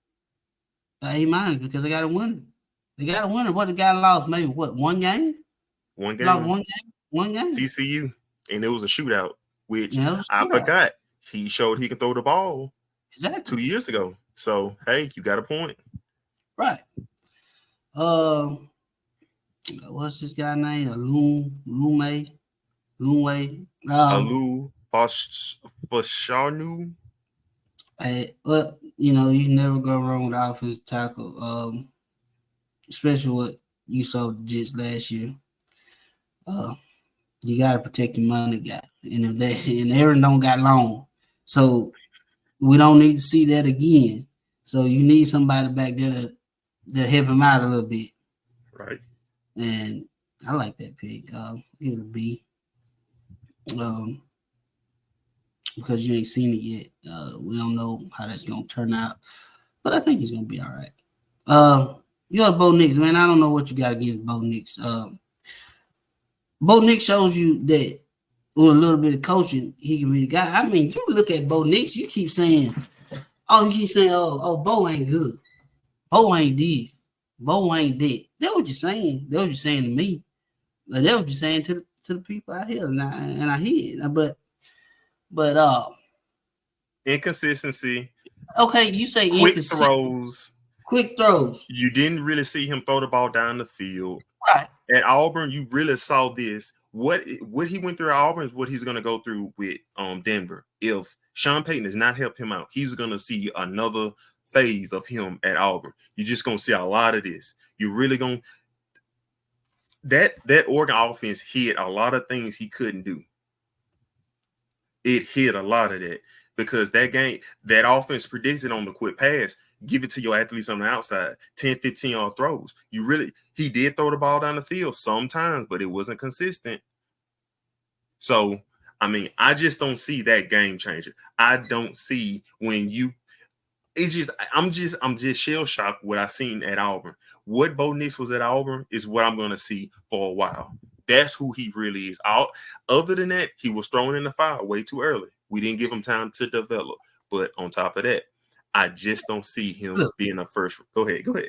an A- because they got a winner. They got a winner. What the guy lost? Maybe one game? One game. Lost one game. TCU, and it was a shootout. Which I forgot. He showed he could throw the ball 2 years ago. So hey, you got a point. Right. What's this guy name? Lunway. Alu Fashanu. Well, you never go wrong with offensive tackle. Especially what you saw the Jets last year. You gotta protect your money guy. And if Aaron don't got long. So we don't need to see that again. So you need somebody back there to help him out a little bit. Right. And I like that pick. It'll be because you ain't seen it yet. We don't know how that's gonna turn out. But I think he's gonna be all right. You got Bo Nix, man. I don't know what you got against Bo Nix. Bo Nix shows you that with a little bit of coaching, he can be the guy. I mean, you look at Bo Nix, you keep saying, Bo ain't good. Bo ain't this. Bo ain't that. That's what you're saying. That's what you're saying to me. That's what you're saying to the people out here. And I hear it. But inconsistency. Okay, you say quick throws. Quick throws. You didn't really see him throw the ball down the field. Right. At Auburn, you really saw this. What he went through at Auburn is what he's going to go through with Denver. If Sean Payton has not helped him out, he's going to see another phase of him at Auburn. You're just going to see a lot of this. You're really going that Oregon offense hit a lot of things he couldn't do. It hit a lot of that because that offense predicted on the quick pass. Give it to your athletes on the outside, 10, 15-yard throws. He did throw the ball down the field sometimes, but it wasn't consistent. So, I mean, I just don't see that game changer. I don't see I'm just shell-shocked what I seen at Auburn. What Bo Nix was at Auburn is what I'm going to see for a while. That's who he really is. Other than that, he was thrown in the fire way too early. We didn't give him time to develop. But on top of that, I just don't see him being a first. Go ahead. Look,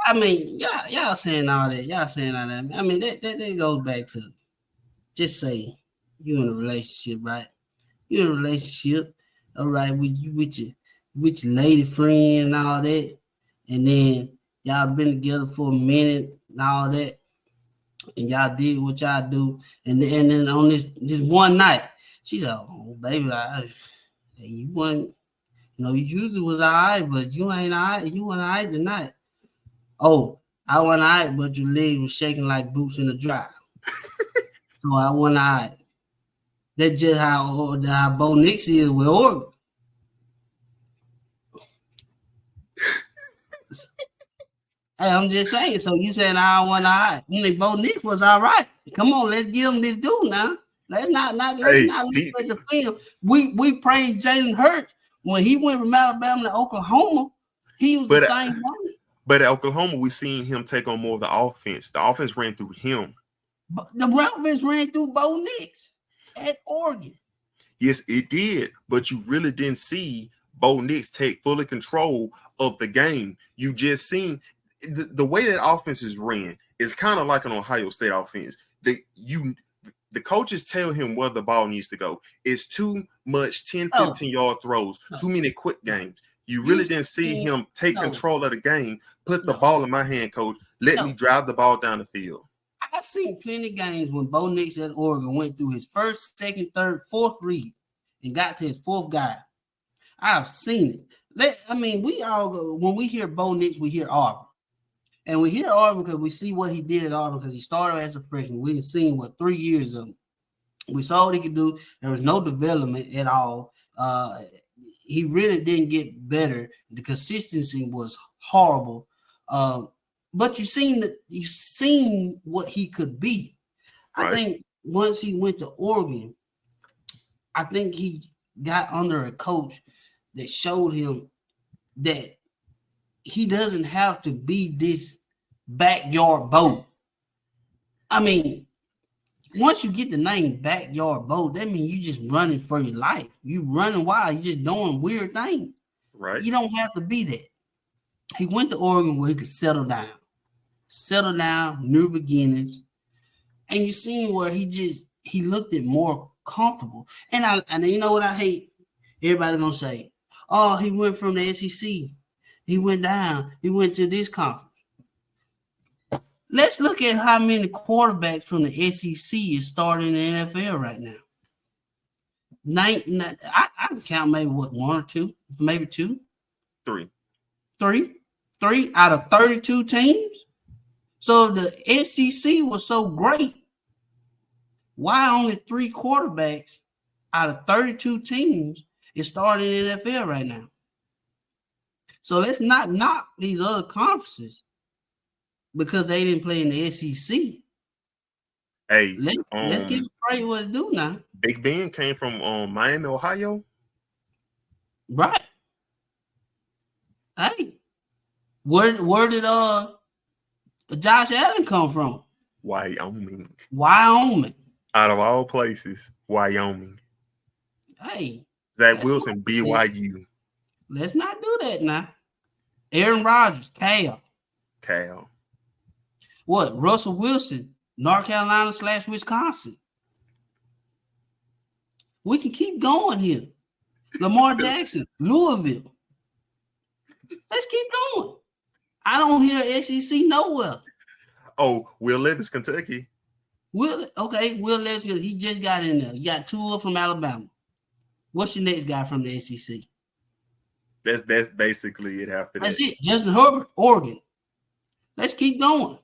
I mean, y'all saying all that. I mean, that goes back to just say You in a relationship, right? You in a relationship, all right, with your lady friend and all that, and then y'all been together for a minute and all that, and y'all did what y'all do, and then on this one night, she's like, "Oh, baby, you wasn't, you usually was all right, but you ain't all right. You weren't all right tonight. Oh, I wasn't all right, but your leg was shaking like boots in the dry, so I wasn't all right." That's just how Bo Nix is with Oregon. Hey, I'm just saying. So you saying I want all right? Only Bo Nix was all right. Come on, let's give him this dude now. Let's not look at the film. We praised Jalen Hurts when he went from Alabama to Oklahoma. He was the same way. But at Oklahoma, we seen him take on more of the offense. The offense ran through him. But the offense ran through Bo Nix at Oregon. Yes, it did. But you really didn't see Bo Nix take fully control of the game. You just seen the way that offenses ran is kind of like an Ohio State offense. The coaches tell him where the ball needs to go. It's too much 10, 15-yard throws, too many quick games. You really didn't see him take control of the game, put the ball in my hand, coach. Let me drive the ball down the field. I've seen plenty of games when Bo Nix at Oregon went through his first, second, third, fourth read and got to his fourth guy. I've seen it. We all go, when we hear Bo Nix, we hear Auburn. And we hear Auburn because we see what he did at Auburn because he started as a freshman. We've seen 3 years of him. We saw what he could do. There was no development at all. He really didn't get better. The consistency was horrible. But you've seen what he could be. Right. I think once he went to Oregon, I think he got under a coach that showed him that he doesn't have to be this backyard Bo. I mean, once you get the name Backyard Bo, that means you just running for your life. You running wild. You just doing weird things. Right. You don't have to be that. He went to Oregon where he could settle down, new beginnings, and you seen where he looked at more comfortable. And you know what I hate? Everybody gonna say, "Oh, he went from the SEC. He went down. He went to this conference." Let's look at how many quarterbacks from the SEC is starting in the NFL right now. I can count maybe one or two, maybe two, three out of 32 teams. So the SEC was so great. Why only 3 quarterbacks out of 32 teams is starting in the NFL right now? So let's not knock these other conferences because they didn't play in the SEC. Hey, let's give credit what it do now. Big Ben came from Miami, Ohio. Right. Hey, where did Josh Allen come from? Wyoming. Out of all places, Wyoming. Hey, Zach Wilson, BYU. Let's not do that now. Aaron Rodgers, Cal. What? Russell Wilson, North Carolina / Wisconsin. We can keep going here. Lamar Jackson, Louisville. Let's keep going. I don't hear SEC nowhere. Oh, Will Levis, Kentucky. Will Levis, he just got in there. You got Tua from Alabama. What's your next guy from the SEC? That's basically it after that. That's it. Justin Herbert, Oregon. Let's keep going.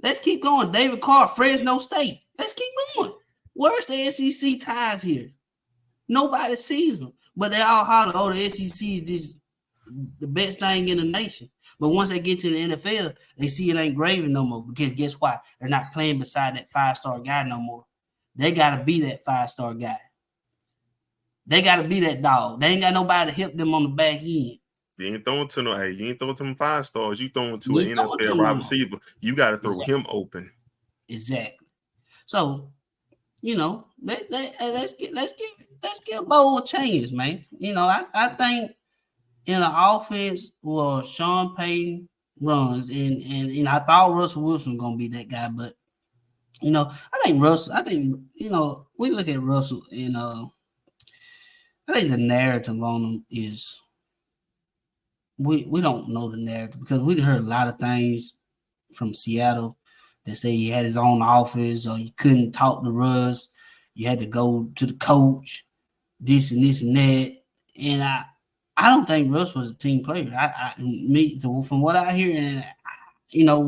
David Carr, Fresno State. Let's keep going. Where's the SEC ties here? Nobody sees them. But they all holler, "Oh, the SEC is the best thing in the nation." But once they get to the NFL, they see it ain't gravy no more. Because guess what? They're not playing beside that 5-star guy no more. They got to be that 5-star guy. They got to be that dog. They ain't got nobody to help them on the back end. You ain't throwing to them 5 stars. You throwing to an NFL wide receiver. You got to throw him open. Exactly. So, let's give Bo a chance, man. I think in an offense where Sean Payton runs, and I thought Russell Wilson was gonna be that guy, but You know, I think Russell. I think we look at Russell, and I think the narrative on him is we don't know the narrative because we heard a lot of things from Seattle that say he had his own office or you couldn't talk to Russ, you had to go to the coach, this and this and that, and I don't think Russ was a team player. From what I hear, and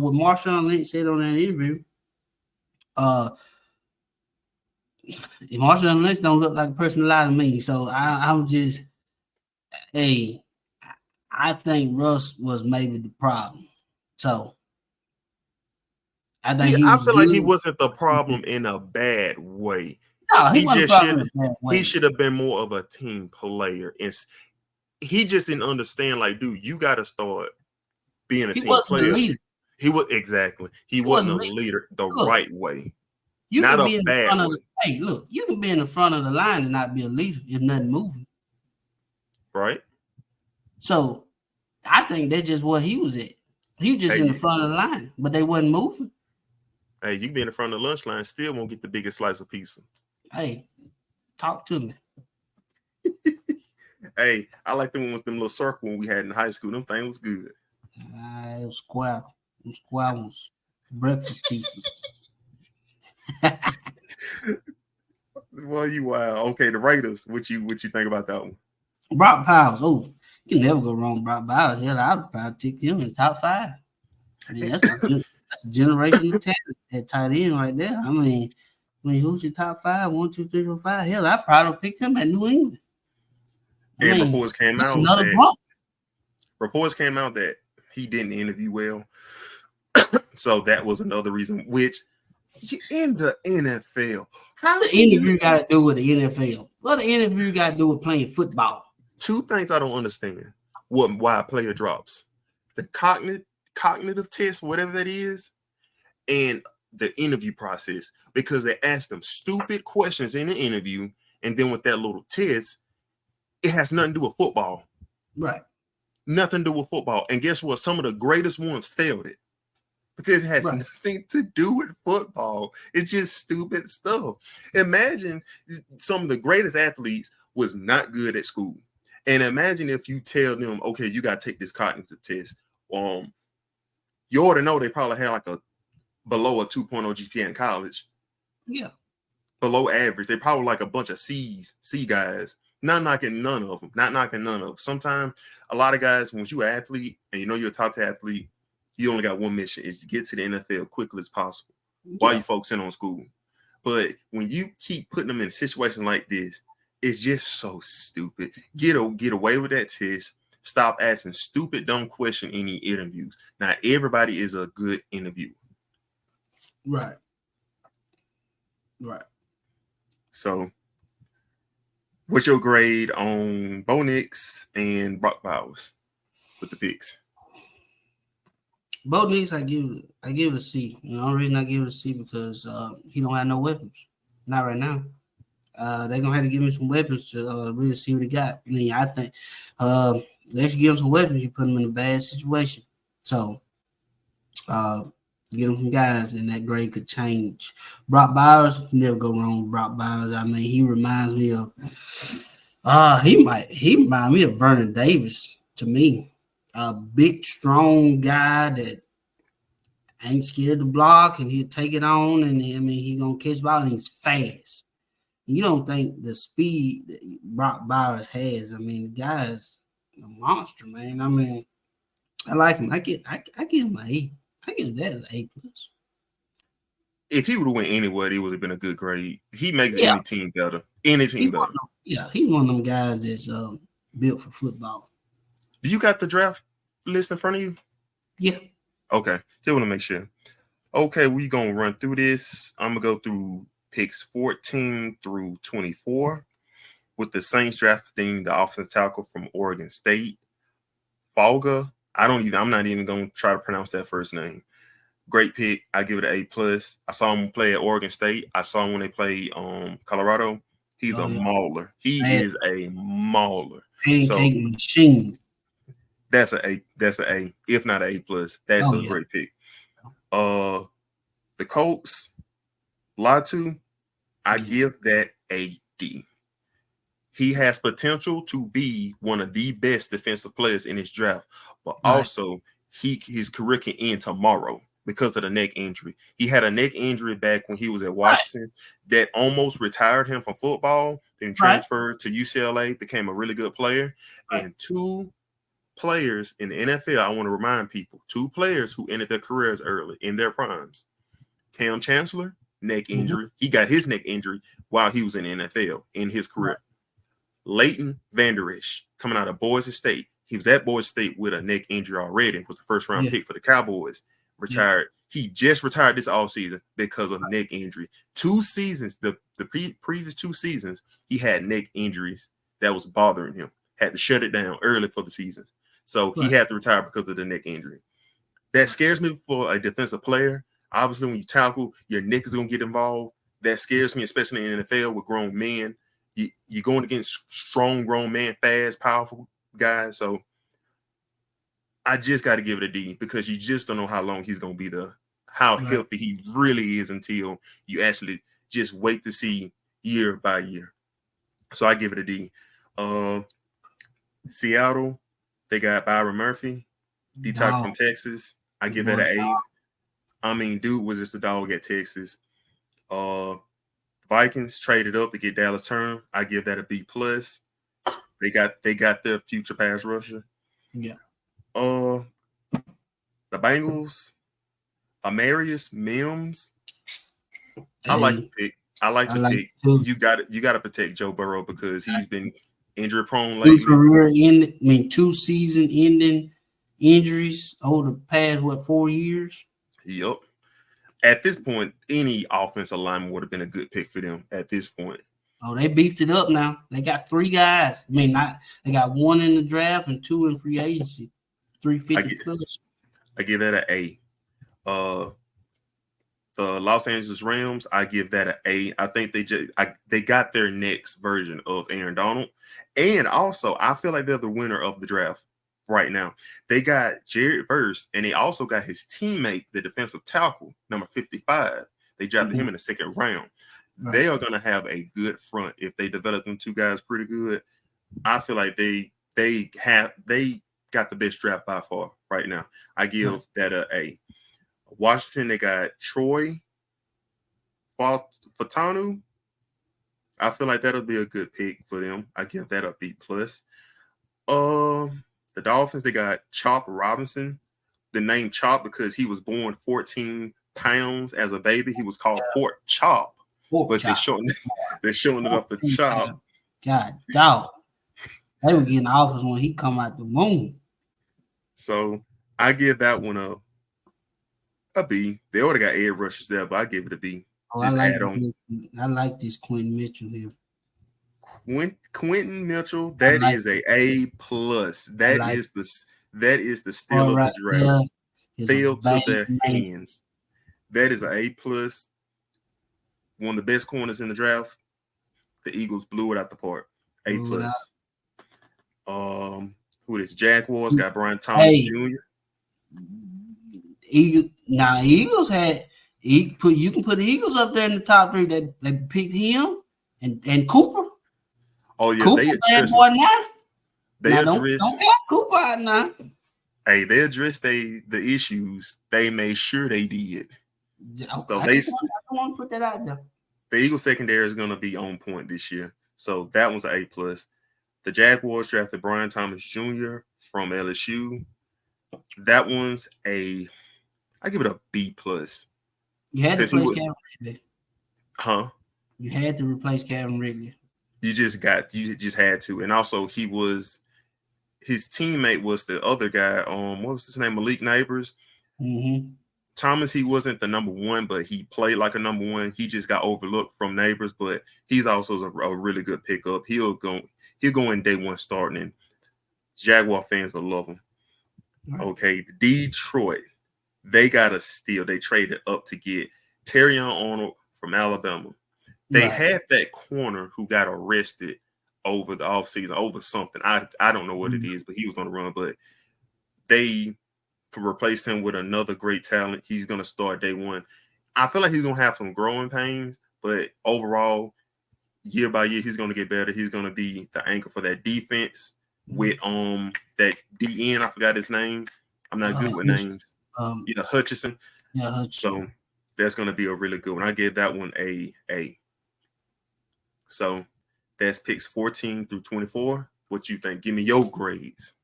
what Marshawn Lynch said on that interview, Marshawn Lynch don't look like a person to lie to me. So I'm just, hey, I think Russ was maybe the problem. So I think he I was feel like he good. wasn't the problem in a bad way. No, he He wasn't just problem should in a bad way. he should have been more of a team player. And he just didn't understand, like, dude, you got to start being a He team wasn't a player. leader. He wasn't a leader the Look, right way. you Not can a be in the bad front of way. hey, look, you can be in the front of the line and not be a leader if nothing moving. Right? So I think that's just what he was at. He was just in the front of the line, but they wasn't moving. Hey, you be in the front of the lunch line, still won't get the biggest slice of pizza. Hey, talk to me. Hey, I like them little circle when we had in high school. Them things was good. It was square. Them square ones. Breakfast pieces. Well, you wow. Okay, the Raiders. What you think about that one? Brock Powers. Oh, you can never go wrong with Brock Powers. Hell, I would probably take him in the top 5. I mean, that's a generation of talent at tight end right there. I mean, who's your top 5? 1, 2, 3, 4, 5. Hell, I probably picked him at New England. And reports came out that he didn't interview well. So that was another reason. Which in the NFL, how the interview got to do with the NFL? What the interview got to do with playing football? Two things I don't understand. Why a player drops the cognitive test, whatever that is, and the interview process, because they ask them stupid questions in the interview, and then with that little test, it has nothing to do with football. Right. Nothing to do with football. And guess what? Some of the greatest ones failed it because it has nothing to do with football. It's just stupid stuff. Imagine some of the greatest athletes was not good at school. And imagine if you tell them, okay, you got to take this cognitive test. You ought to know they probably had like below a 2.0 GPA in college. Yeah. Below average. They probably like a bunch of C guys. Not knocking none of them. Sometimes a lot of guys, once you're an athlete and you know you're a top athlete, you only got one mission, is to get to the NFL quickly as possible while you're focusing on school. But when you keep putting them in a situation like this, it's just so stupid. Get away with that test. Stop asking stupid, dumb questions in the interviews. Not everybody is a good interviewer. Right. So, what's your grade on Bo Nix and Brock Bowers with the picks? Bo Nix, I give it a C. You know, the reason I give it a C because he don't have no weapons. Not right now. They're gonna have to give him some weapons to really see what he got. I mean, I think they should give him some weapons. You put him in a bad situation. So get him some guys, and that grade could change. Brock Bowers, you never go wrong with Brock Bowers. I mean, he reminds me of he reminds me of Vernon Davis to me. A big, strong guy that ain't scared to block, and he'll take it on, and I mean, he's gonna catch ball, and he's fast. You don't think the speed that Brock Bowers has? I mean, the guy's a monster, man. I mean, I like him. I give him an A. I give that an A+. If he would have went anywhere, it would have been a good grade. He makes any team better. Any team better. He's one of them guys that's built for football. Do you got the draft list in front of you? Yeah. Okay. Just want to make sure. Okay, we're going to run through this. I'm going to go through picks 14 through 24 with the Saints drafting the offensive tackle from Oregon State, Falga. I'm not even going to try to pronounce that first name. Great pick. I give it an A+. I saw him play at Oregon State. I saw him when they played Colorado. He's a mauler. He is a mauler. Pancake machine. That's an A, if not an A+. That's a great pick. The Colts, Latu, I give that a D. He has potential to be one of the best defensive players in his draft, but also his career can end tomorrow because of the neck injury. He had a neck injury back when he was at Washington that almost retired him from football, then transferred to UCLA, became a really good player. And two players in the NFL, I want to remind people, two players who ended their careers early in their primes. Cam Chancellor, neck injury. He got his neck injury while he was in the NFL in his career. Leighton Vander Esch, coming out of Boise State. He was at Boise State with a neck injury already. Was the first round pick for the Cowboys. Retired. He just retired this offseason because of neck injury. 2 seasons, the previous 2 seasons, he had neck injuries that was bothering him. Had to shut it down early for the seasons. So he had to retire because of the neck injury. That scares me for a defensive player. Obviously, when you tackle, your neck is going to get involved. That scares me, especially in the NFL with grown men. You're going against strong, grown man, fast, powerful guys. So I just got to give it a D because you just don't know how long he's going to be there, how healthy he really is until you actually just wait to see year by year. So I give it a D. Seattle, they got Byron Murphy, D-Type from Texas. I give that an A. I mean, dude was just a dog at Texas. Vikings traded up to get Dallas Turner. I give that a B plus. They got their future pass rusher. Yeah. The Bengals, Amarius Mims. I like the pick. I like the pick. You got to protect Joe Burrow because he's been injury prone lately. 2 season ending injuries over the past 4 years. Yep. At this point, any offensive lineman would have been a good pick for them at this point. Oh, they beefed it up now. They got 3 guys. They got 1 in the draft and 2 in free agency. 350 plus. I give that an A. The Los Angeles Rams, I give that an A. I think they got their next version of Aaron Donald. And also, I feel like they're the winner of the draft right now. They got Jared Verse, and they also got his teammate, the defensive tackle, number 55. They drafted him in the 2nd round. Right. They are going to have a good front if they develop them 2 guys pretty good. I feel like they got the best draft by far right now. I give that an A. Washington, they got Troy Fatanu. I feel like that'll be a good pick for them. I give that a B plus. The Dolphins, they got Chop Robinson. The name Chop because he was born 14 pounds as a baby. He was called Pork Chop. They're showing it up the Chop. God, dog. They were getting offers when he come out the moon. So I give that one a B. They already got edge rushers there, but I give it a B. I like this Quentin Mitchell here. Quentin Mitchell, that is a plus. That is the steal of the draft. Fell to their hands. That is an A plus. One of the best corners in the draft. The Eagles blew it out the park. A plus. Who is Jaguars got Brian Thomas Jr. Eagles had you can put the Eagles up there in the top 3. They picked him and Cooper. Oh yeah, Cooper bad boy now. They addressed. Don't get Cooper out now. Hey, they addressed the issues. They made sure they did. So I want to put that out there. The Eagles secondary is going to be on point this year, so that one's an A plus. The Jaguars drafted Brian Thomas Jr. from LSU. That one's I give it a B plus. You had to replace Calvin Ridley. Huh? You had to replace Calvin Ridley. You just had to. And also his teammate was the other guy. What was his name? Malik Neighbors. Mm-hmm. Thomas, he wasn't the number 1, but he played like a number 1. He just got overlooked from Neighbors, but he's also a really good pickup. He'll go in day 1 starting, and Jaguar fans will love him. Right. Okay, Detroit, they got a steal. They traded up to get Terrion Arnold from Alabama. They had that corner who got arrested over the offseason over something. I don't know what it is, but he was on the run. But they replaced him with another great talent. He's going to start day 1. I feel like he's gonna have some growing pains, but overall, year by year, he's gonna get better. He's gonna be the anchor for that defense with that DN. I forgot his name. I'm not good with names. Hutchinson. Yeah, Hutchinson. So that's gonna be a really good one. I give that one a A. So that's picks 14 through 24. What you think? Give me your grades.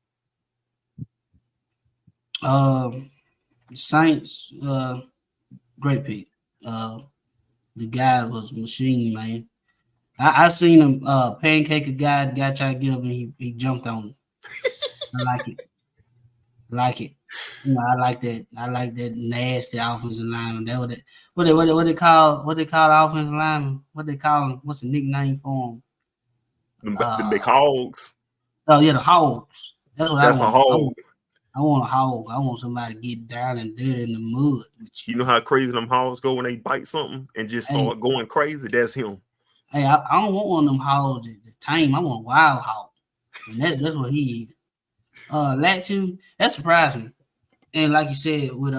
Saints, great pick. The guy was a machine, man. I seen him pancake a guy. The guy tried to get up and he jumped on him. I like it. I like that. I like that nasty offensive lineman. That what they call the offensive lineman? What they call him? What's the nickname for him? The big hogs. Oh yeah, the hogs. That's a hog. I want a hog. I want somebody to get down and dirty in the mud. You know how crazy them hogs go when they bite something and just start going crazy? That's him. Hey, I don't want one of them hogs that tame. I want a wild hog. And that's what he is. Latu, that surprised me. And like you said, with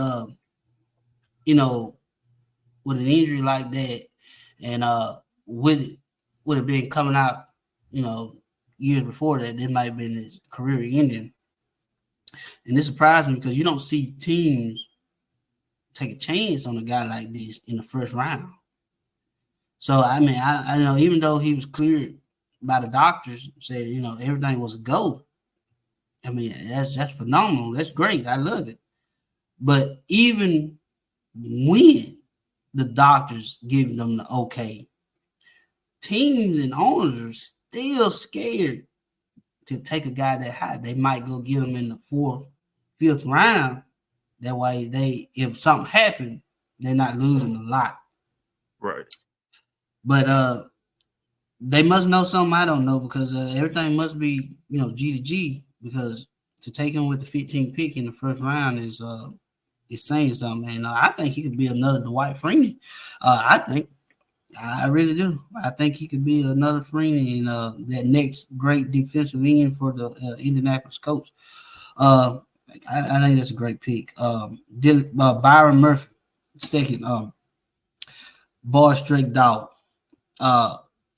with an injury like that, and with it been coming out, years before that, it might have been his career ending. And this surprised me because you don't see teams take a chance on a guy like this in the first round. So I mean, I know even though he was cleared by the doctors, said everything was a go. I mean, that's phenomenal. That's great. I love it. But even when the doctors give them the okay, teams and owners are still scared to take a guy that high. They might go get him in the 4th, 5th round. That way, if something happened, they're not losing a lot. Right. But they must know something I don't know because everything must be G to G, because to take him with the 15th pick in the first round is saying something. And I think he could be another Dwight Freeney. I really do. I think he could be another Freeney and that next great defensive end for the Indianapolis Colts. I think that's a great pick. Byron Murphy, second. Boy, straight dog.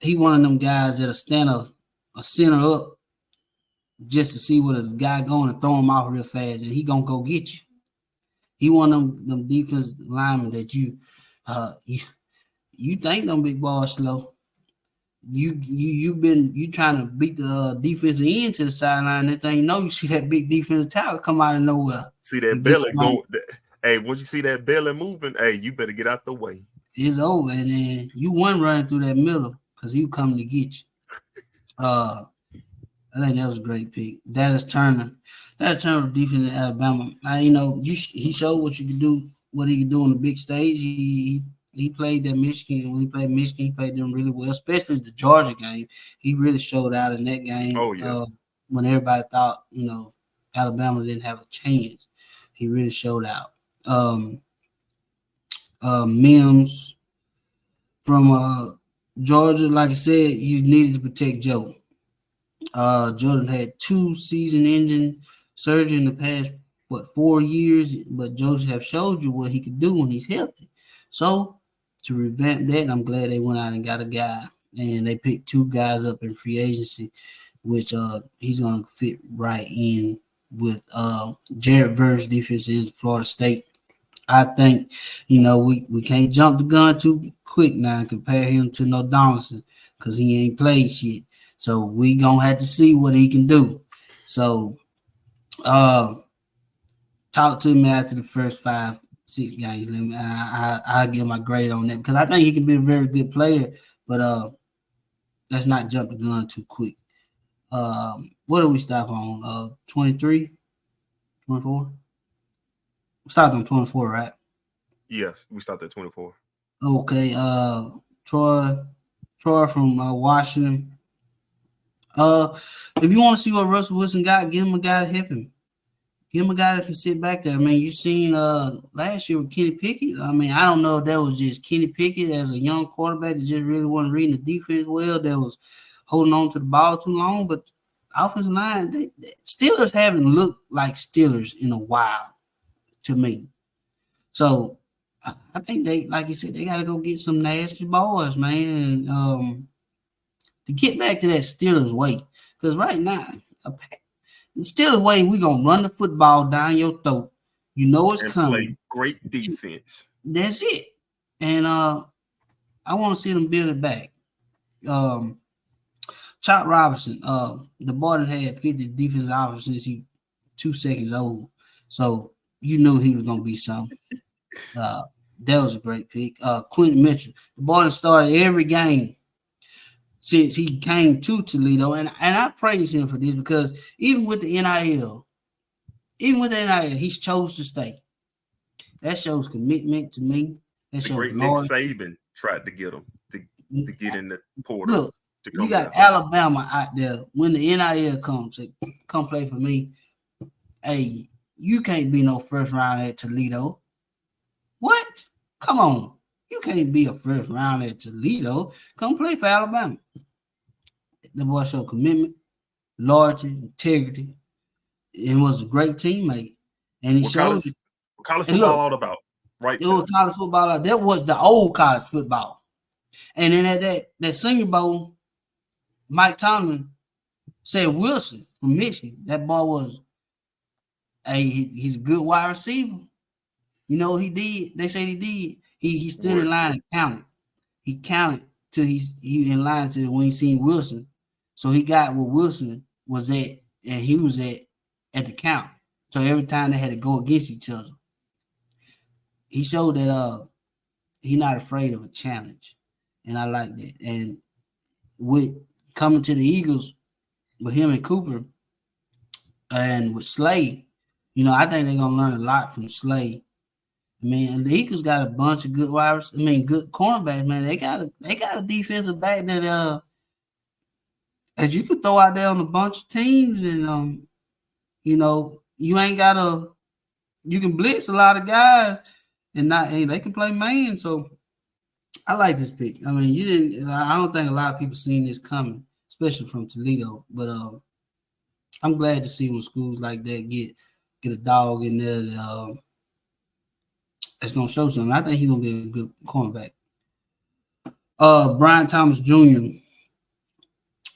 He one of them guys that'll stand a center up just to see what a guy going and throw him off real fast, and he gonna go get you. He one of them defense linemen that you think them big boys slow. You trying to beat the defensive end to the sideline. That thing, you see that big defensive tackle come out of nowhere. See that belly go. Hey, once you see that belly moving, hey, you better get out the way. It's over, and then you one running through that middle because he coming to get you. I think that was a great pick. Dallas Turner defense in Alabama. He showed what you could do, what he could do on the big stage. He played at Michigan. When he played Michigan, he played them really well, especially the Georgia game. He really showed out in that game. Oh, yeah. When everybody thought, Alabama didn't have a chance, he really showed out. Mims from Georgia, like I said, you needed to protect Joe. Jordan had 2 season-ending surgery in the past 4 years, but Joseph have showed you what he could do when he's healthy. So to revamp that, I'm glad they went out and got a guy, and they picked 2 guys up in free agency, which he's gonna fit right in with Jared Verse defense in Florida State. I think we can't jump the gun too quick now and compare him to no Donaldson because he ain't played shit. So we gonna have to see what he can do. So talk to me after the first 5-6 games. I'll give my grade on that because I think he can be a very good player, but let's not jump the gun too quick. What do we stop on? 23, 24? We stopped on 24, right? Yes, we stopped at 24. Okay. Troy from Washington. If you want to see what Russell Wilson got, give him a guy to help him. Give him a guy that can sit back there. I mean, you seen last year with Kenny Pickett. I mean, I don't know if that was just Kenny Pickett as a young quarterback that just really wasn't reading the defense well, that was holding on to the ball too long. But offensive line, the Steelers haven't looked like Steelers in a while to me. So I think they, like you said, they got to go get some nasty boys, man, and to get back to that Steelers way. Because right now, Steelers way, we gonna run the football down your throat. You know it's and coming. play great defense. That's it. And I want to see them build it back. Chop Robinson, the boy that had 50 defensive offers since he 2 seconds old. So you knew he was gonna be something. That was a great pick. Quentin Mitchell, the boy that started every game since he came to Toledo, and I praise him for this because even with the NIL, he's chose to stay. That shows commitment to me. That The shows great Nick loyalty. Saban tried to get him to get in the portal. Look, to you come got down. Alabama out there. When the NIL comes, say, come play for me. Hey, you can't be no first round at Toledo. What? Come on. You can't be a first round at Toledo. Come play for Alabama. The boy showed commitment, loyalty, integrity, and was a great teammate. And he What showed college and football look, all about? Right it there. was college football. That was the old college football. And then at that Senior Bowl, Mike Tomlin said Wilson from Michigan. That boy was he's a good wide receiver. You know what he did? They said he did. He stood in line and counted. He counted till he in line to when he seen Wilson. So he got where Wilson was at, and he was at the count. So every time they had to go against each other, he showed that he's not afraid of a challenge, and I like that. And with coming to the Eagles with him and Cooper, and with Slay, you know, I think they're gonna learn a lot from Slay. I mean, the Eagles got a bunch of good good cornerbacks, man. They got a defensive back that you could throw out there on a bunch of teams, and you know, you can blitz a lot of guys, and they can play man. So I like this pick. I mean, I don't think a lot of people seen this coming, especially from Toledo. But I'm glad to see when schools like that get a dog in there that's gonna show something. I think he's gonna be a good cornerback. Brian Thomas Jr.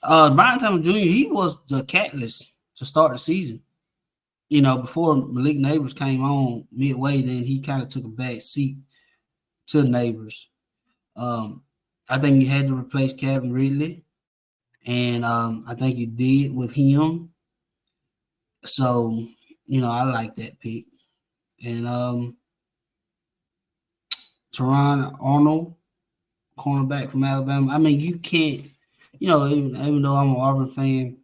Brian Thomas Jr. He was the catalyst to start the season. You know, before Malik Neighbors came on midway, then he kind of took a back seat to Neighbors. I think you had to replace Calvin Ridley, and I think you did with him. So, you know, I like that pick. And Teron Arnold, cornerback from Alabama. I mean, you can't, you know, even though I'm an Auburn fan,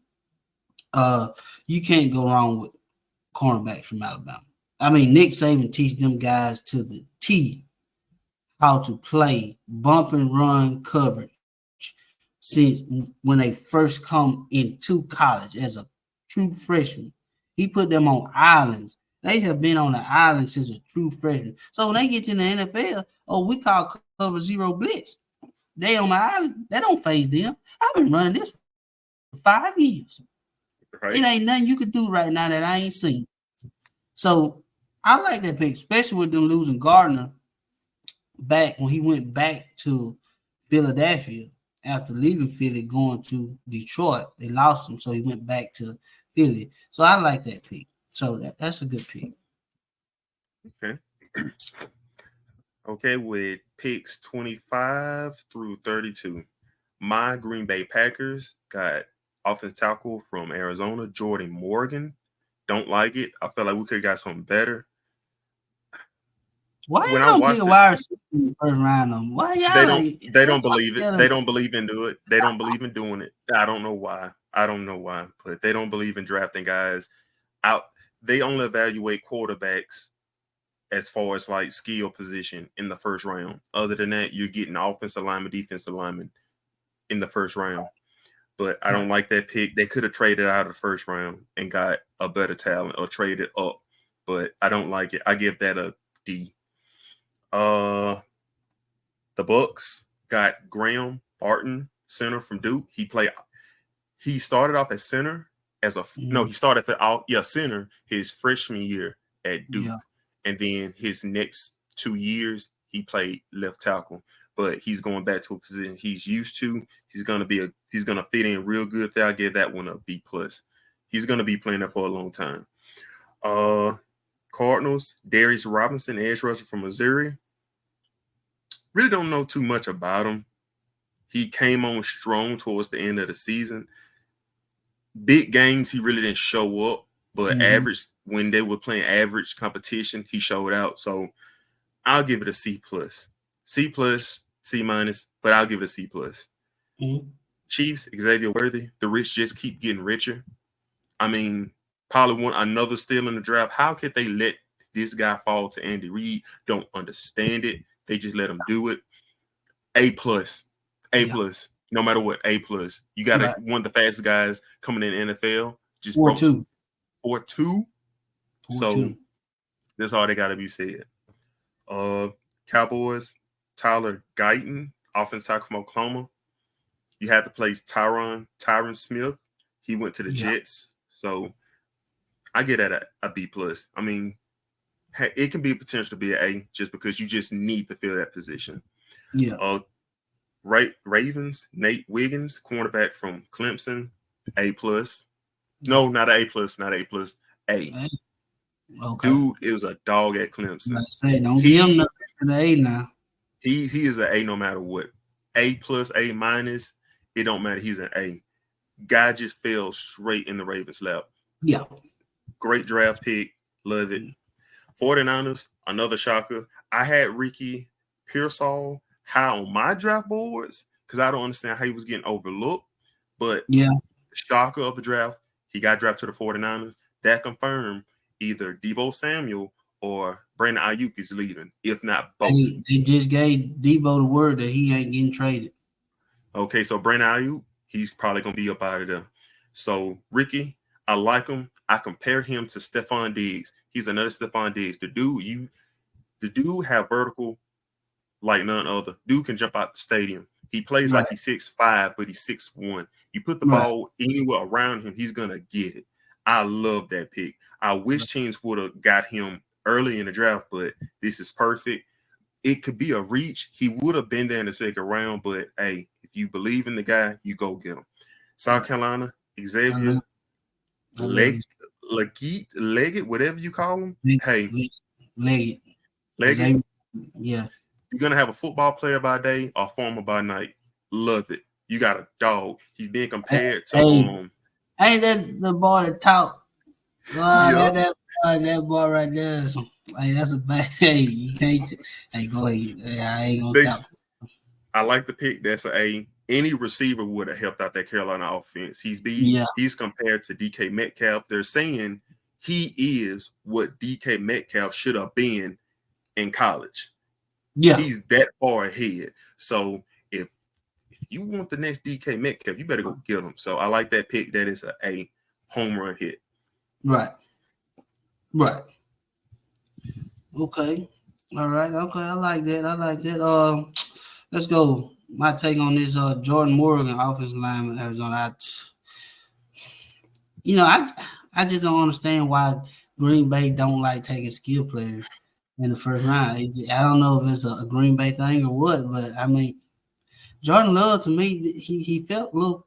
you can't go wrong with cornerbacks from Alabama. I mean, Nick Saban teach them guys to the T how to play bump and run coverage since when they first come into college as a true freshman. He put them on islands. They have been on the island since a true freshman. So when they get to the NFL, we call cover zero blitz. They on the island. That don't phase them. I've been running this for 5 years. Right. It ain't nothing you could do right now that I ain't seen. So I like that pick, especially with them losing Gardner back when he went back to Philadelphia after leaving Philly, going to Detroit. They lost him, so he went back to Philly. So I like that pick. So that's a good pick. Okay. Okay, with picks 25 through 32, my Green Bay Packers got offensive tackle from Arizona, Jordan Morgan. Don't like it. I felt like we could have got something better. Why when y'all don't pick a wide receiver in the first round? Why y'all they don't believe it. They don't believe in do it. They don't believe in doing it. I don't know why. But they don't believe in drafting guys out. They only evaluate quarterbacks as far as like skill position in the first round. Other than that, you're getting offensive lineman, defensive lineman in the first round. But I don't like that pick. They could have traded out of the first round and got a better talent or traded up. But I don't like it. I give that a D. The Bucks got Graham Barton, center from Duke. He started off as center he started center his freshman year at Duke. Yeah. And then his next 2 years, he played left tackle, but he's going back to a position he's used to. He's gonna fit in real good there. I give that one a B plus. He's gonna be playing there for a long time. Cardinals, Darius Robinson, edge rusher from Missouri. Really don't know too much about him. He came on strong towards the end of the season. Big games, he really didn't show up, but average, when they were playing average competition, he showed out. So I'll give it a C plus. C plus, C minus, but I'll give it a C plus. Chiefs, Xavier Worthy. The rich just keep getting richer. I mean, probably another steal in the draft. How could they let this guy fall to Andy Reid? Don't understand it. They just let him do it. A plus. A plus. No matter what, A plus. You got one of the fastest guys coming in the NFL. Just 4.2. 4.2. So that's all they got to be said. Cowboys, Tyler Guyton, offensive tackle from Oklahoma. You had to place Tyron Smith. He went to the Jets. So I get that a B plus. I mean, it can be a potential to be an A just because you just need to fill that position. Yeah. Ravens, Nate Wiggins, cornerback from Clemson, A plus. No, not an A plus, not A plus. A. Okay. Dude is a dog at Clemson. Don't give him an A now. He is an A no matter what. A plus, A minus, it don't matter. He's an A. Guy just fell straight in the Ravens' lap. Yeah. Great draft pick. Love it. 49ers, another shocker. I had Ricky Pearsall high on my draft boards because I don't understand how he was getting overlooked. But the shocker of the draft, he got drafted to the 49ers. That confirmed either Deebo Samuel or Brandon Ayuk is leaving, if not both. They just gave Deebo the word that he ain't getting traded. Okay, so Brandon Ayuk, he's probably going to be up out of there. So Ricky, I like him. I compare him to Stephon Diggs. He's another Stephon Diggs. The dude have vertical like none other. Dude can jump out the stadium. He plays like he's 6'5", but he's 6'1". You put the ball anywhere around him, he's gonna get it. I love that pick. I wish teams would have got him early in the draft, but this is perfect. It could be a reach. He would have been there in the second round, but hey, if you believe in the guy, you go get him. South Carolina, Xavier Leggett, whatever you call him. Leggett. Yeah. You're going to have a football player by day or farmer by night. Love it. You got a dog. He's being compared to ain't that the boy that talk? That boy right there. Hey, that's a bad. Hey, you can't. Hey, go ahead. Hey, I ain't gonna talk. I like the pick. That's an A. Any receiver would have helped out that Carolina offense. He's compared to DK Metcalf. They're saying he is what DK Metcalf should have been in college. Yeah, he's that far ahead. So if you want the next DK Metcalf, you better go get him. So I like that pick. That is a home run hit. Right. Okay. All right. Okay. I like that. Let's go. My take on this Jordan Morgan offensive lineman Arizona. I just don't understand why Green Bay don't like taking skill players in the first round. I don't know if it's a Green Bay thing or what, but I mean, Jordan Love to me, he felt a little.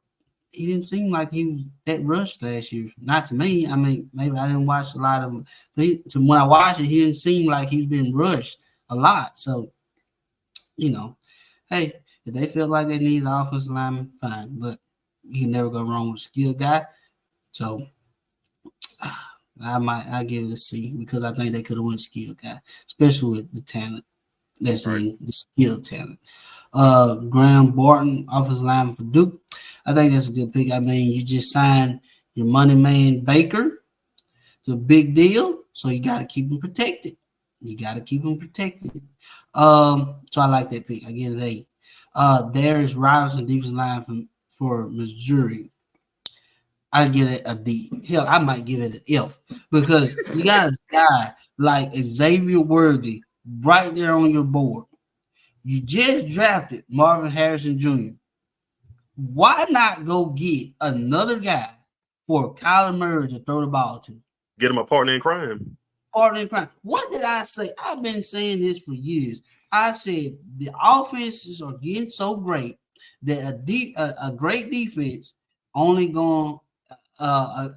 He didn't seem like he was that rushed last year. Not to me. I mean, maybe I didn't watch a lot of him. But when I watched it, he didn't seem like he's been rushed a lot. So, hey, if they feel like they need an offensive lineman, fine. But you can never go wrong with a skilled guy. So I give it a C because I think they could have went skilled guy, especially with the talent that's in the skill talent. Graham Barton, offensive lineman for Duke. I think that's a good pick. I mean, you just signed your money man Baker. It's a big deal, so you got to keep him protected. So I like that pick. I give it A. Darius Robinson, defensive line for Missouri. I give it a D. Hell, I might give it an F because you got a guy like Xavier Worthy right there on your board. You just drafted Marvin Harrison Jr. Why not go get another guy for Kyler Murray to throw the ball to? Get him a partner in crime. partner in crime. What did I say? I've been saying this for years. I said the offenses are getting so great that a great defense only going a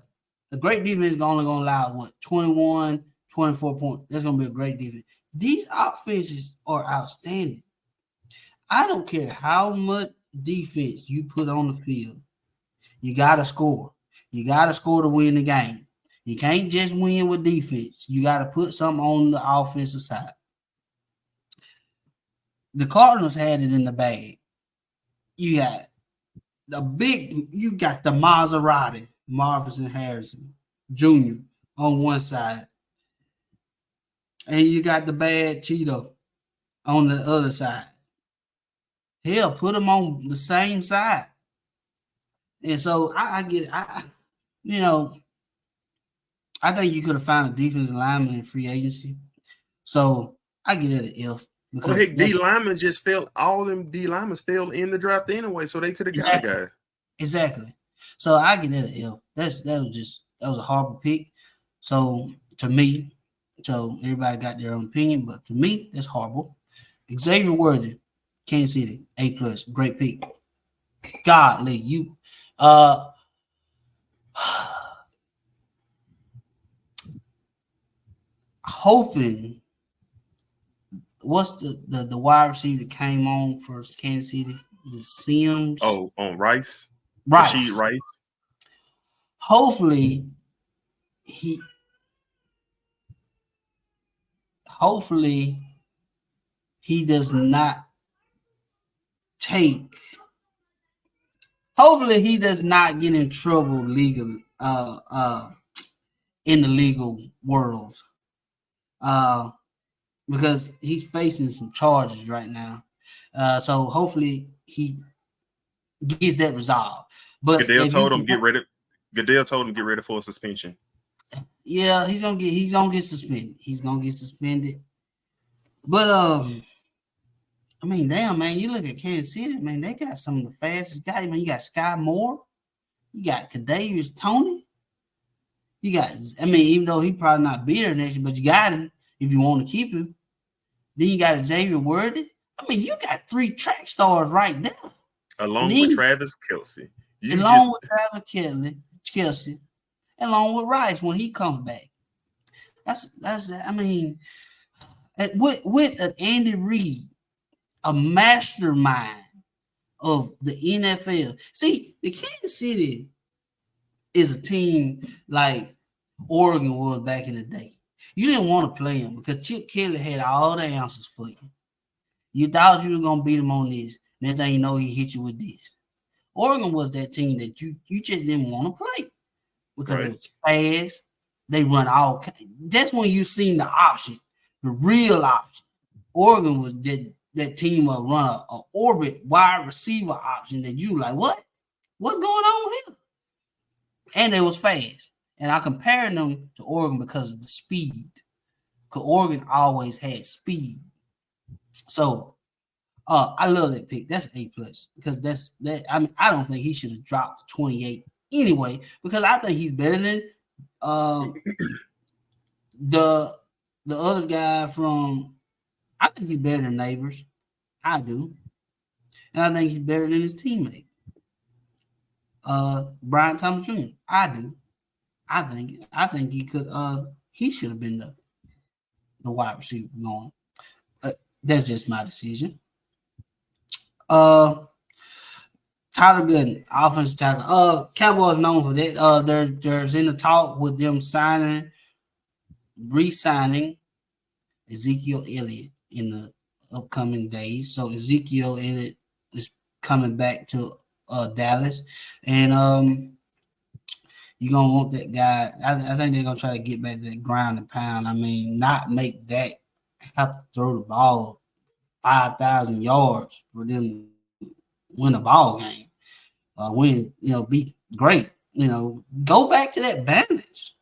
great defense is only going to allow what 21, 24 points. That's going to be a great defense. These offenses are outstanding. I don't care how much defense you put on the field. You got to score. You got to score to win the game. You can't just win with defense. You got to put something on the offensive side. The Cardinals had it in the bag. You got the Maserati, Marvin Harrison Jr. on one side. And you got the bad Cheeto on the other side. Hell, put them on the same side. And so I get it. I think you could have found a defensive lineman in free agency. So I get it an F. Well, heck, D linemen just fell. All them D linemen fell in the draft anyway, so they could have got a guy. Exactly. So I get it an F. That was a horrible pick. So to me, everybody got their own opinion, but to me, that's horrible. Xavier Worthy, Kansas City, A+, great pick. Godly, you hoping. What's the wide receiver that came on for Kansas City? The Sims. Oh, on Rice. Rice. Rice. Hopefully he does not take. Hopefully he does not get in trouble legally in the legal world. Because he's facing some charges right now. So hopefully he gets that resolved. But Goodell told him get ready for a suspension. Yeah, he's gonna get suspended. He's gonna get suspended. But I mean, damn, man, you look at Kansas City, man, they got some of the fastest guys. Man, you got Sky Moore, you got Kadarius Toney. You got, even though he probably not be there next year, but you got him if you want to keep him. Then you got Xavier Worthy. You got 3 track stars right there. Along with Travis Kelce. Along with Travis Kelce. Along with Rice when he comes back. With an Andy Reid, a mastermind of the NFL. See, the Kansas City is a team like Oregon was back in the day. You didn't want to play him because Chip Kelly had all the answers for you. You thought you were going to beat him on this. Next thing you know, he hit you with this. Oregon was that team that you just didn't want to play because it was fast. They run all. That's when you seen the option, the real option. Oregon was that team will run a orbit wide receiver option that you like, what? What's going on here? And it was fast. And I compared them to Oregon because of the speed. Because Oregon always had speed. So I love that pick. That's an A+. Because I don't think he should have dropped to 28 anyway. Because I think he's better than the other guy from. I think he's better than Neighbors. I do. And I think he's better than his teammate. Brian Thomas Jr. I do. I think he could. He should have been the wide receiver going. That's just my decision. Tyler Gooden, offensive tackle. Cowboys known for that. There's in the talk with them re-signing Ezekiel Elliott in the upcoming days. So Ezekiel Elliott is coming back to Dallas, and you're going to want that guy. I think they're going to try to get back to that ground and pound. Not make that have to throw the ball 5,000 yards for them to win a ball game. Be great. Go back to that balance.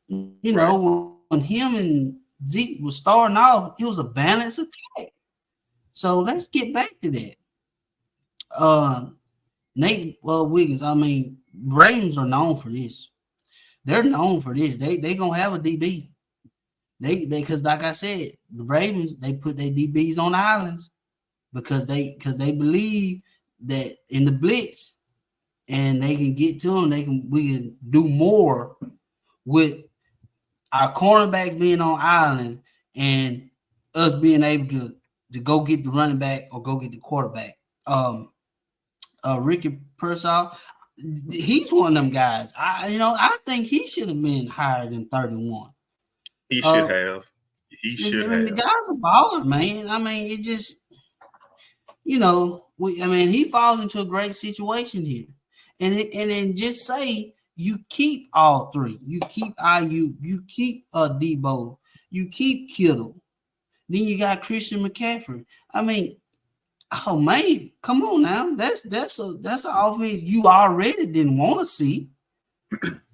When him and Zeke was starting off, it was a balanced attack. So let's get back to that. Nate Wiggins, Ravens are known for this. They're known for this. They gonna have a DB. They because like I said, the Ravens, they put their DBs on islands because they believe that in the blitz and they can get to them, we can do more with our cornerbacks being on island and us being able to go get the running back or go get the quarterback. Ricky Pearsall, he's one of them guys. I think he should have been higher than 31. He should have. He should have. The guy's a baller, man. I mean, it just, he falls into a great situation here. And then just say you keep all three. You keep IU, you keep Debo, you keep Kittle. Then you got Christian McCaffrey. I mean, oh man, come on now. That's an offense you already didn't want to see.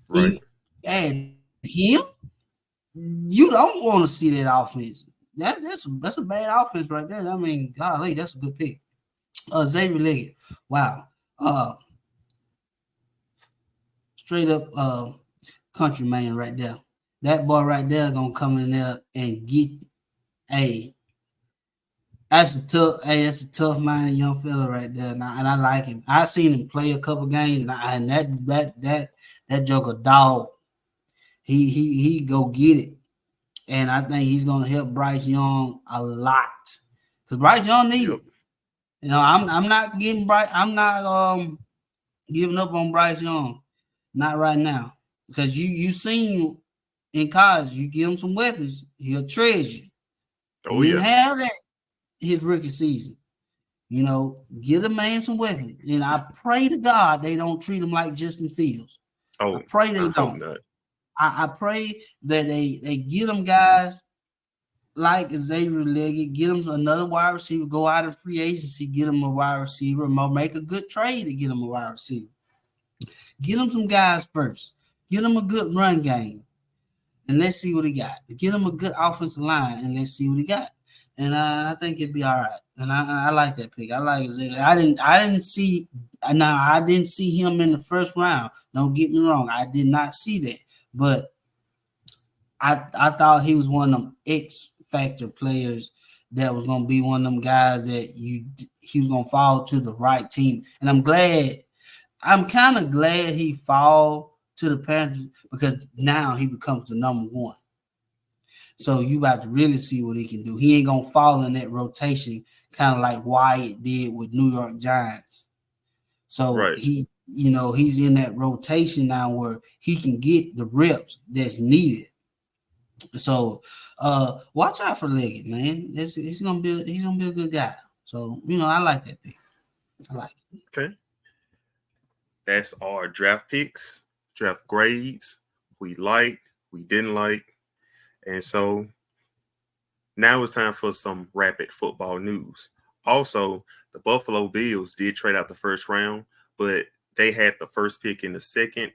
Right. And him, you don't want to see that offense. That's a bad offense right there. I mean, golly, that's a good pick. Xavier Leggett. Wow. Straight up country man right there. That boy right there gonna come in there and get that's a tough minded young fella right there. And I like him. I seen him play a couple games and that joker dog. He go get it. And I think he's gonna help Bryce Young a lot. Because Bryce Young needs it. I'm not getting Bryce, I'm not giving up on Bryce Young. Not right now. Because you seen in college, you give him some weapons, he'll treasure. Oh, he didn't have that his rookie season. Give the man some weapons. And I pray to God they don't treat him like Justin Fields. Oh, I pray they don't. I pray that they get them guys like Xavier Leggett, get them another wide receiver, go out in free agency, get them a wide receiver, make a good trade to get them a wide receiver. Get them some guys first. Get them a good run game, and let's see what he got. Get them a good offensive line, and let's see what he got. And I think it'd be all right. And I like that pick. I like Xavier. I didn't see him in the first round. Don't get me wrong. I did not see that, but I thought he was one of them X factor players that was gonna be one of them guys that he was gonna fall to the right team. And I'm kind of glad he fall to the Panthers because now he becomes the number one. So you about to really see what he can do. He ain't gonna fall in that rotation, kind of like Wyatt did with New York Giants. So right. he's in that rotation now where he can get the reps that's needed. So watch out for Leggett, man. He's gonna be a good guy. So I like that pick. I like it. Okay. That's our draft picks, draft grades. We liked, we didn't like. And so now it's time for some rapid football news. Also, the Buffalo Bills did trade out the first round, but they had the first pick in the second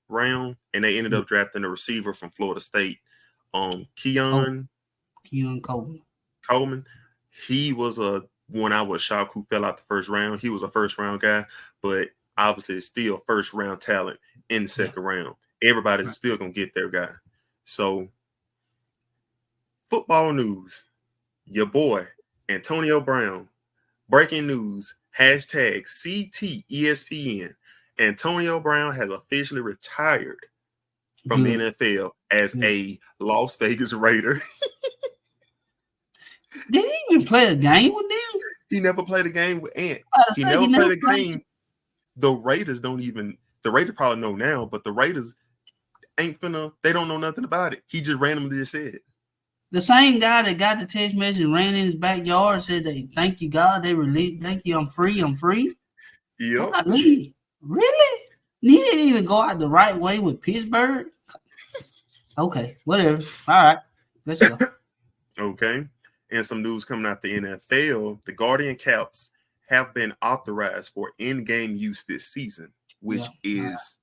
round, and they ended up drafting a receiver from Florida State, Keon Coleman. He was one I was shocked who fell out the first round. He was a first round guy, but obviously it's still first round talent in the second round. Everybody's still gonna get their guy. So football news, your boy Antonio Brown, breaking news, hashtag CTESPN. Antonio Brown has officially retired from the NFL as a Las Vegas Raider. Did he even play a game with them? He never played a game with Ant. He never played a game. The Raiders probably know now, but the Raiders they don't know nothing about it. He just randomly just said it. The same guy that got the text message and ran in his backyard and said, thank you, God, they released, thank you, I'm free. Yep. Really? He didn't even go out the right way with Pittsburgh? Okay, whatever. All right, let's go. Okay. And some news coming out the NFL, the Guardian Caps have been authorized for in-game use this season, which is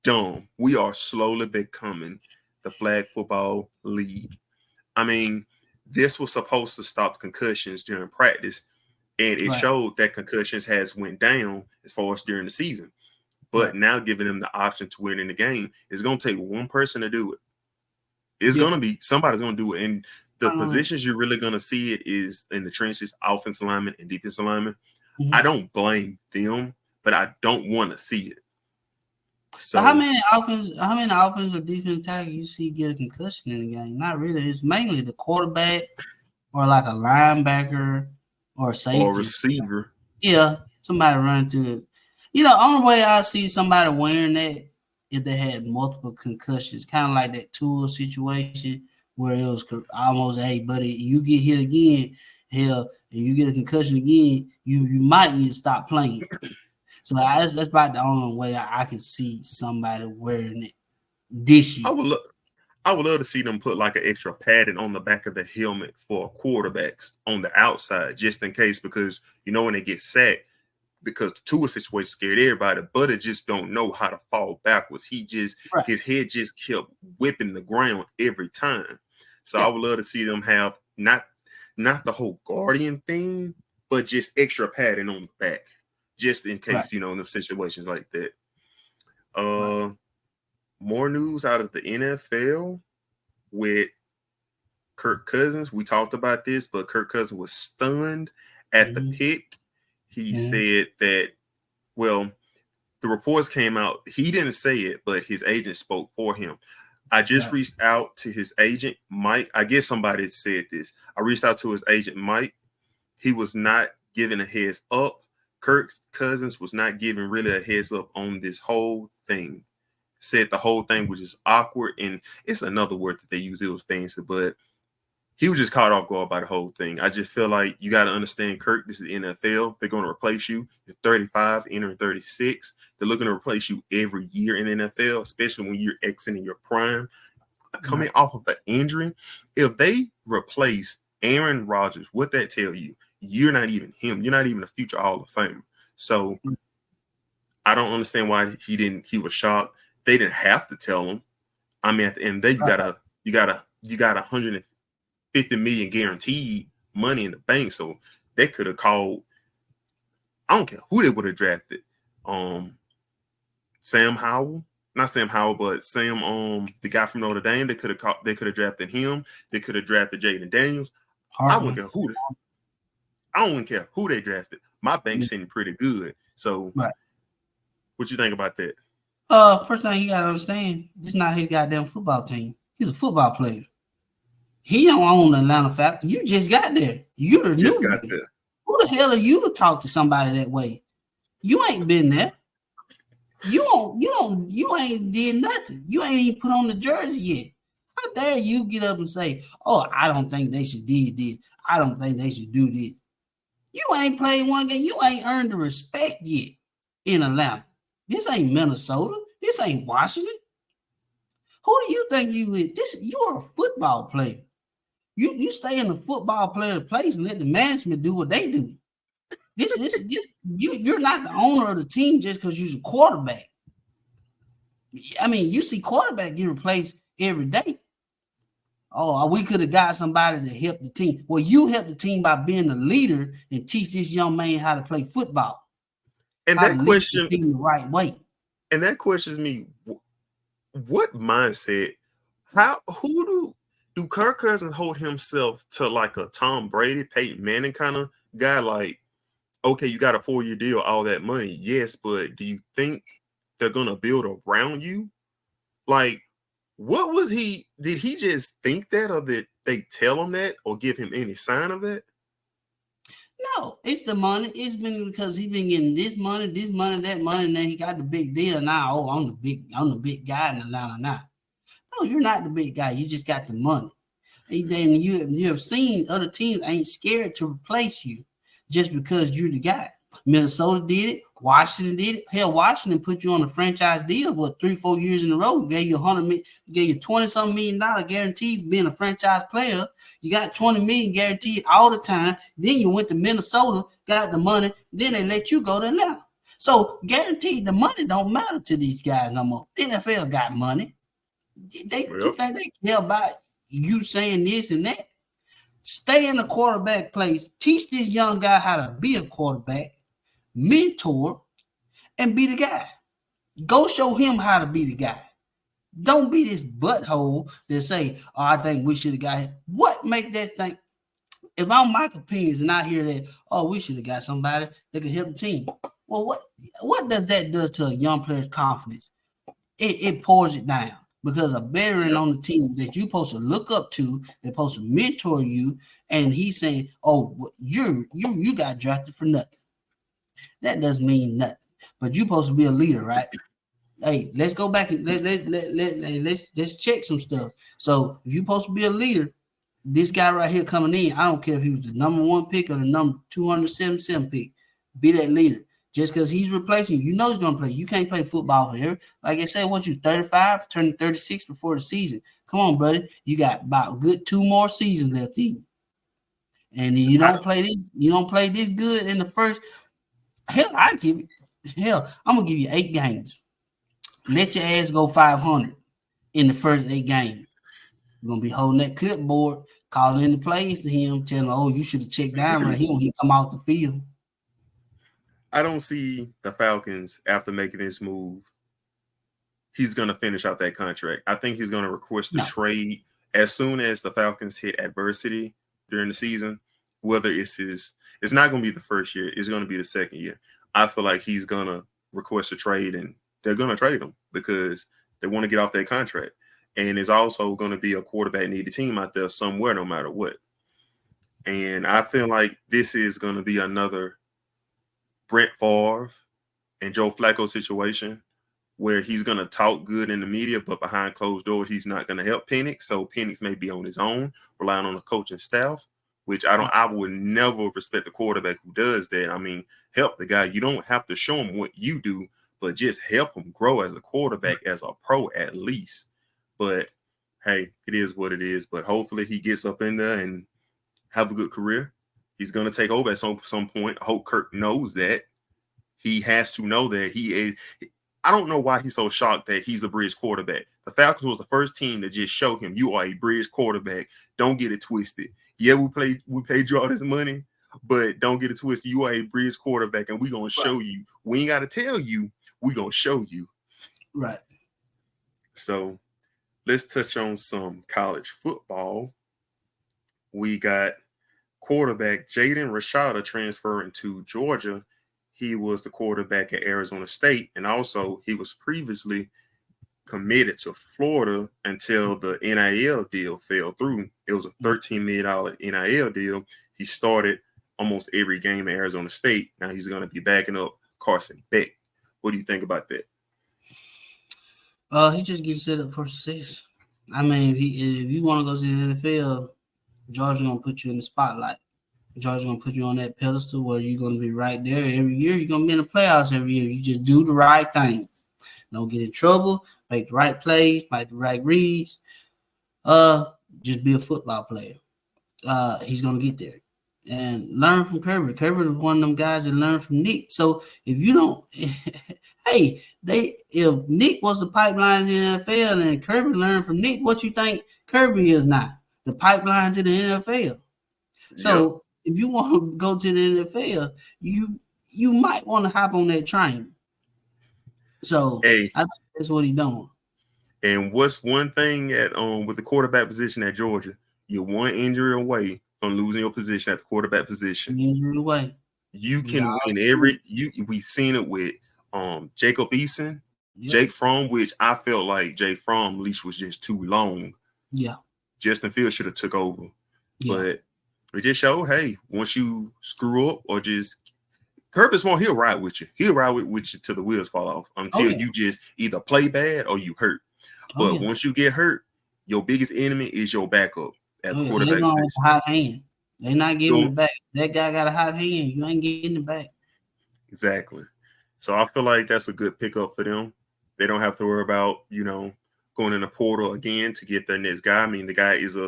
dumb. We are slowly becoming the flag football league. I mean, this was supposed to stop concussions during practice, and it showed that concussions has went down as far as during the season. But now giving them the option to win in the game is going to take one person to do it. It's gonna be somebody's gonna do it, and the positions you're really gonna see it is in the trenches, offensive lineman and defensive lineman. I don't blame them, but I don't want to see it. So but how many offense or defensive tackle you see get a concussion in the game? Not really. It's mainly the quarterback or like a linebacker or safety or receiver. Yeah, somebody running through it. Only way I see somebody wearing that if they had multiple concussions, kind of like that Tool situation where it was almost, hey, buddy, you get hit again, hell, and you get a concussion again, you might need to stop playing. So that's about the only way I can see somebody wearing it this year. I would love to see them put like an extra padding on the back of the helmet for quarterbacks on the outside, just in case, because when they get sacked, because the Tua situation scared everybody, but it just don't know how to fall backwards. His head just kept whipping the ground every time. So I would love to see them have not the whole guardian thing, but just extra padding on the back, just in case, in the situations like that. More news out of the NFL with Kirk Cousins. We talked about this, but Kirk Cousins was stunned at the pick. He said that, well, the reports came out. He didn't say it, but his agent spoke for him. I just reached out to his agent, Mike. I guess somebody said this. I reached out to his agent, Mike. He was not giving a heads up. Kirk Cousins was not giving really a heads up on this whole thing. Said the whole thing was just awkward, and it's another word that they use. It was fancy, but he was just caught off guard by the whole thing. I just feel like you got to understand, Kirk, this is the NFL. They're going to replace you. You're 35, entering 36. They're looking to replace you every year in the NFL, especially when you're exiting your prime. Coming off of an injury, if they replace Aaron Rodgers, what that tell you? You're not even him. You're not even a future Hall of Famer. So I don't understand why he was shocked. They didn't have to tell him. I mean, at the end of the day, you got 150 million guaranteed money in the bank. So they could have called, I don't care who they would have drafted. Sam Howell. Not Sam Howell, but Sam, the guy from Notre Dame. They could have drafted him. They could have drafted Jaden Daniels. I wouldn't care who they drafted. My bank's sitting pretty good. So what you think about that? First thing you gotta understand, this is not his goddamn football team. He's a football player. He don't own the Atlanta Falcons. You just got there. You the just new got there. there. Who the hell are you to talk to somebody that way? You ain't been there. You ain't did nothing. You ain't even put on the jersey yet. How dare you get up and say, "Oh, I don't think they should do this. I don't think they should do this." You ain't played one game. You ain't earned the respect yet in Atlanta. This ain't Minnesota. This ain't Washington. Who do you think you is? You're a football player. You stay in the football player place and let the management do what they do. You're not the owner of the team just because you're a quarterback. I mean, you see quarterback get replaced every day. Oh, we could have got somebody to help the team. Well, you help the team by being the leader and teach this young man how to play football. And that question, the team the right way. And that questions me: what mindset? Who do Kirk Cousins hold himself to, like a Tom Brady, Peyton Manning kind of guy? Like, okay, you got a 4-year deal, all that money, yes, but do you think they're gonna build around you? Like, what was he? Did he just think that, or did they tell him that, or give him any sign of that? No, it's the money. It's been because he's been getting this money, that money, and then he got the big deal now. Oh, I'm the big guy in Atlanta now. No, you're not the big guy. You just got the money. And then you have seen other teams ain't scared to replace you just because you're the guy. Minnesota did it. Washington did it. Hell, Washington put you on a franchise deal, 3-4 years in a row. Gave you $20-something million guaranteed being a franchise player. You got $20 million guaranteed all the time. Then you went to Minnesota, got the money. Then they let you go to Atlanta. So guaranteed the money don't matter to these guys no more. The NFL got money. You think they care about you saying this and that? Stay in the quarterback place. Teach this young guy how to be a quarterback. Mentor, and be the guy. Go show him how to be the guy. Don't be this butthole that say, "Oh, I think we should have got him." What make that think? If I'm Mike opinions and I hear that, "Oh, we should have got somebody that could help the team." Well, what does that do to a young player's confidence? It pours it down because a veteran on the team that you're supposed to look up to, they're supposed to mentor you, and he's saying, "Oh, you got drafted for nothing." That doesn't mean nothing. But you're supposed to be a leader, right? Hey, let's go back and let's check some stuff. So if you're supposed to be a leader, this guy right here coming in, I don't care if he was the number 1 pick or the number 277 pick, be that leader. Just because he's replacing you, you know he's gonna play. You can't play football for him. Like I said, what you 35, turning 36 before the season. Come on, buddy. You got about good 2 more seasons left in you. And you don't play this good in the first. Hell, I'm gonna give you 8 games. Let your ass go 500 in the first 8 games. You're gonna be holding that clipboard, calling in the plays to him, telling him, "Oh, you should have checked down right here when he come out the field." I don't see the Falcons after making this move. He's gonna finish out that contract. I think he's gonna request a trade as soon as the Falcons hit adversity during the season. Whether it's not gonna be the first year, it's gonna be the second year. I feel like he's gonna request a trade, and they're gonna trade him because they want to get off that contract. And it's also going to be a quarterback needed team out there somewhere, no matter what. And I feel like this is going to be another Brent Favre and Joe Flacco situation where he's going to talk good in the media, but behind closed doors, he's not going to help Penix. So Penix may be on his own, relying on the coaching staff, which I would never respect the quarterback who does that. I mean, help the guy. You don't have to show him what you do, but just help him grow as a quarterback, as a pro at least. But hey, it is what it is. But hopefully he gets up in there and have a good career. He's going to take over at some point. I hope Kirk knows that. He has to know that he is. I don't know why he's so shocked that he's a bridge quarterback. The Falcons was the first team to just show him you are a bridge quarterback. Don't get it twisted. Yeah, we paid you all this money, but don't get it twisted. You are a bridge quarterback, and we're going to show you. We ain't got to tell you. We're going to show you. Right. So let's touch on some college football. We got quarterback Jaden Rashada transferring to Georgia. He was the quarterback at Arizona State, and also he was previously committed to Florida until the NIL deal fell through. It was a $13 million NIL deal. He started almost every game at Arizona State. Now he's going to be backing up Carson Beck. What do you think about that? He just gets set up for success. I mean, if you want to go to the NFL, Georgia's gonna put you in the spotlight. Georgia's gonna put you on that pedestal where you're gonna be right there every year. You're gonna be in the playoffs every year. You just do the right thing. Don't get in trouble. Make the right plays. Make the right reads. Just be a football player. He's gonna get there. And learn from Kirby. Kirby was one of them guys that learned from Nick. So if you don't, if Nick was the pipeline in the NFL and Kirby learned from Nick, what you think Kirby is now? The pipeline to the NFL. So if you want to go to the NFL, you might want to hop on that train. So I think that's what he's doing. And what's one thing at with the quarterback position at Georgia? You're one injury away from losing your position at the quarterback position. Injury away. You can win we've seen it with Jacob Eason, Jake Fromm, which I felt like Jake Fromm leash was just too long. Yeah. Justin Fields should have took over. Yeah. But it just showed, hey, once you screw up or just Kirby Smart, he'll ride with you. He'll ride with you till the wheels fall off until you just either play bad or you hurt. But once you get hurt, your biggest enemy is your backup at the quarterback position. Hot hand. They're not giving it back. That guy got a hot hand. You ain't getting it back. Exactly. So I feel like that's a good pickup for them. They don't have to worry about, going in the portal again to get their next guy. I mean, the guy is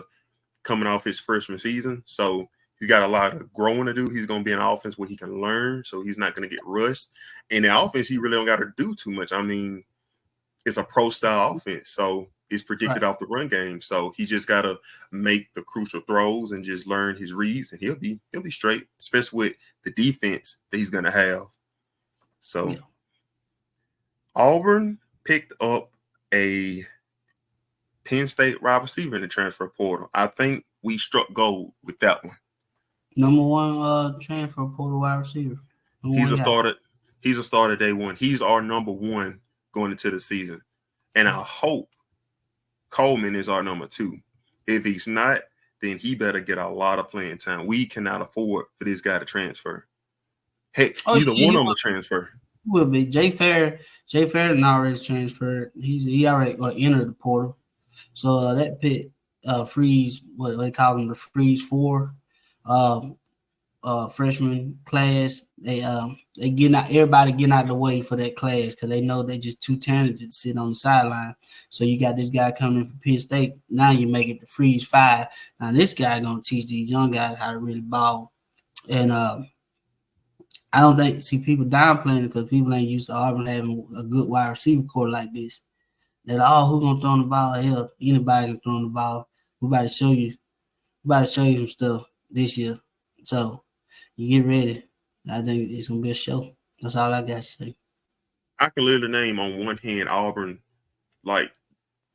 coming off his freshman season, so he's got a lot of growing to do. He's going to be in an offense where he can learn, so he's not going to get rushed. And the offense, he really don't got to do too much. I mean, it's a pro-style offense, so it's predicted off the run game. So he just got to make the crucial throws and just learn his reads, and he'll be straight, especially with the defense that he's going to have. So Auburn picked up a Penn State wide receiver in the transfer portal. I think we struck gold with that one. Number one transfer portal wide receiver. He's a starter. He's a starter day one. He's our number one going into the season. And I hope Coleman is our number two. If he's not, then he better get a lot of playing time. We cannot afford for this guy to transfer. Heck, either one of them will transfer. Will be Jay Fair. Jay Fair already transferred. He already entered the portal. So that Pitt freeze, what they call them, the freeze four freshman class. They getting out, everybody getting out of the way for that class because they know they're just too talented to sit on the sideline. So you got this guy coming in from Penn State. Now you make it the freeze five. Now this guy gonna teach these young guys how to really ball. And I don't think people downplaying it because people ain't used to Auburn having a good wide receiver core like this. That who gonna throw the ball? Hell, anybody can throw the ball. We about to show you. Some stuff this year. So you get ready. I think it's gonna be a show. That's all I got to say. I can literally name on one hand Auburn, like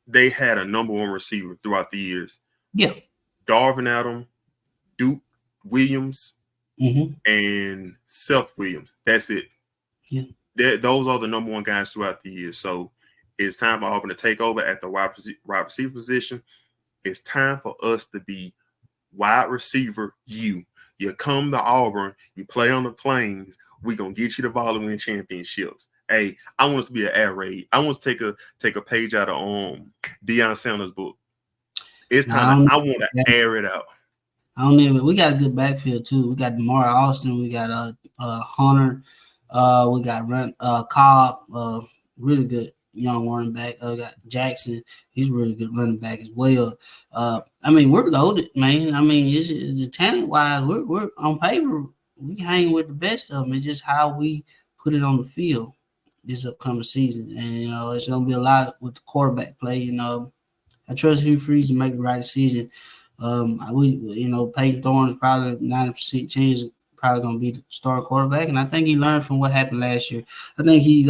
they had a number one receiver throughout the years. Yeah. Darvin Adams, Duke Williams, and Seth Williams. That's it. Yeah. Those are the number one guys throughout the year. So it's time for Auburn to take over at the wide receiver position. It's time for us to be wide receiver you. You come to Auburn, you play on the Plains, we're going to get you the ball and win championships. Hey, I want us to be an air raid. I want to take a page out of Deion Sanders' book. It's time. I want to air it out. I don't even. We got a good backfield too. We got DeMar Austin. We got Hunter. We got Cobb. Really good young running back. Got Jackson. He's a really good running back as well. I mean, we're loaded, man. I mean, it's the talent wise, we're on paper. We hang with the best of them. It's just how we put it on the field this upcoming season, and it's gonna be a lot with the quarterback play. I trust Hugh Freeze to make the right decision. Peyton Thorne is probably 90% chance probably gonna be the starting quarterback, and I think he learned from what happened last year. I think he's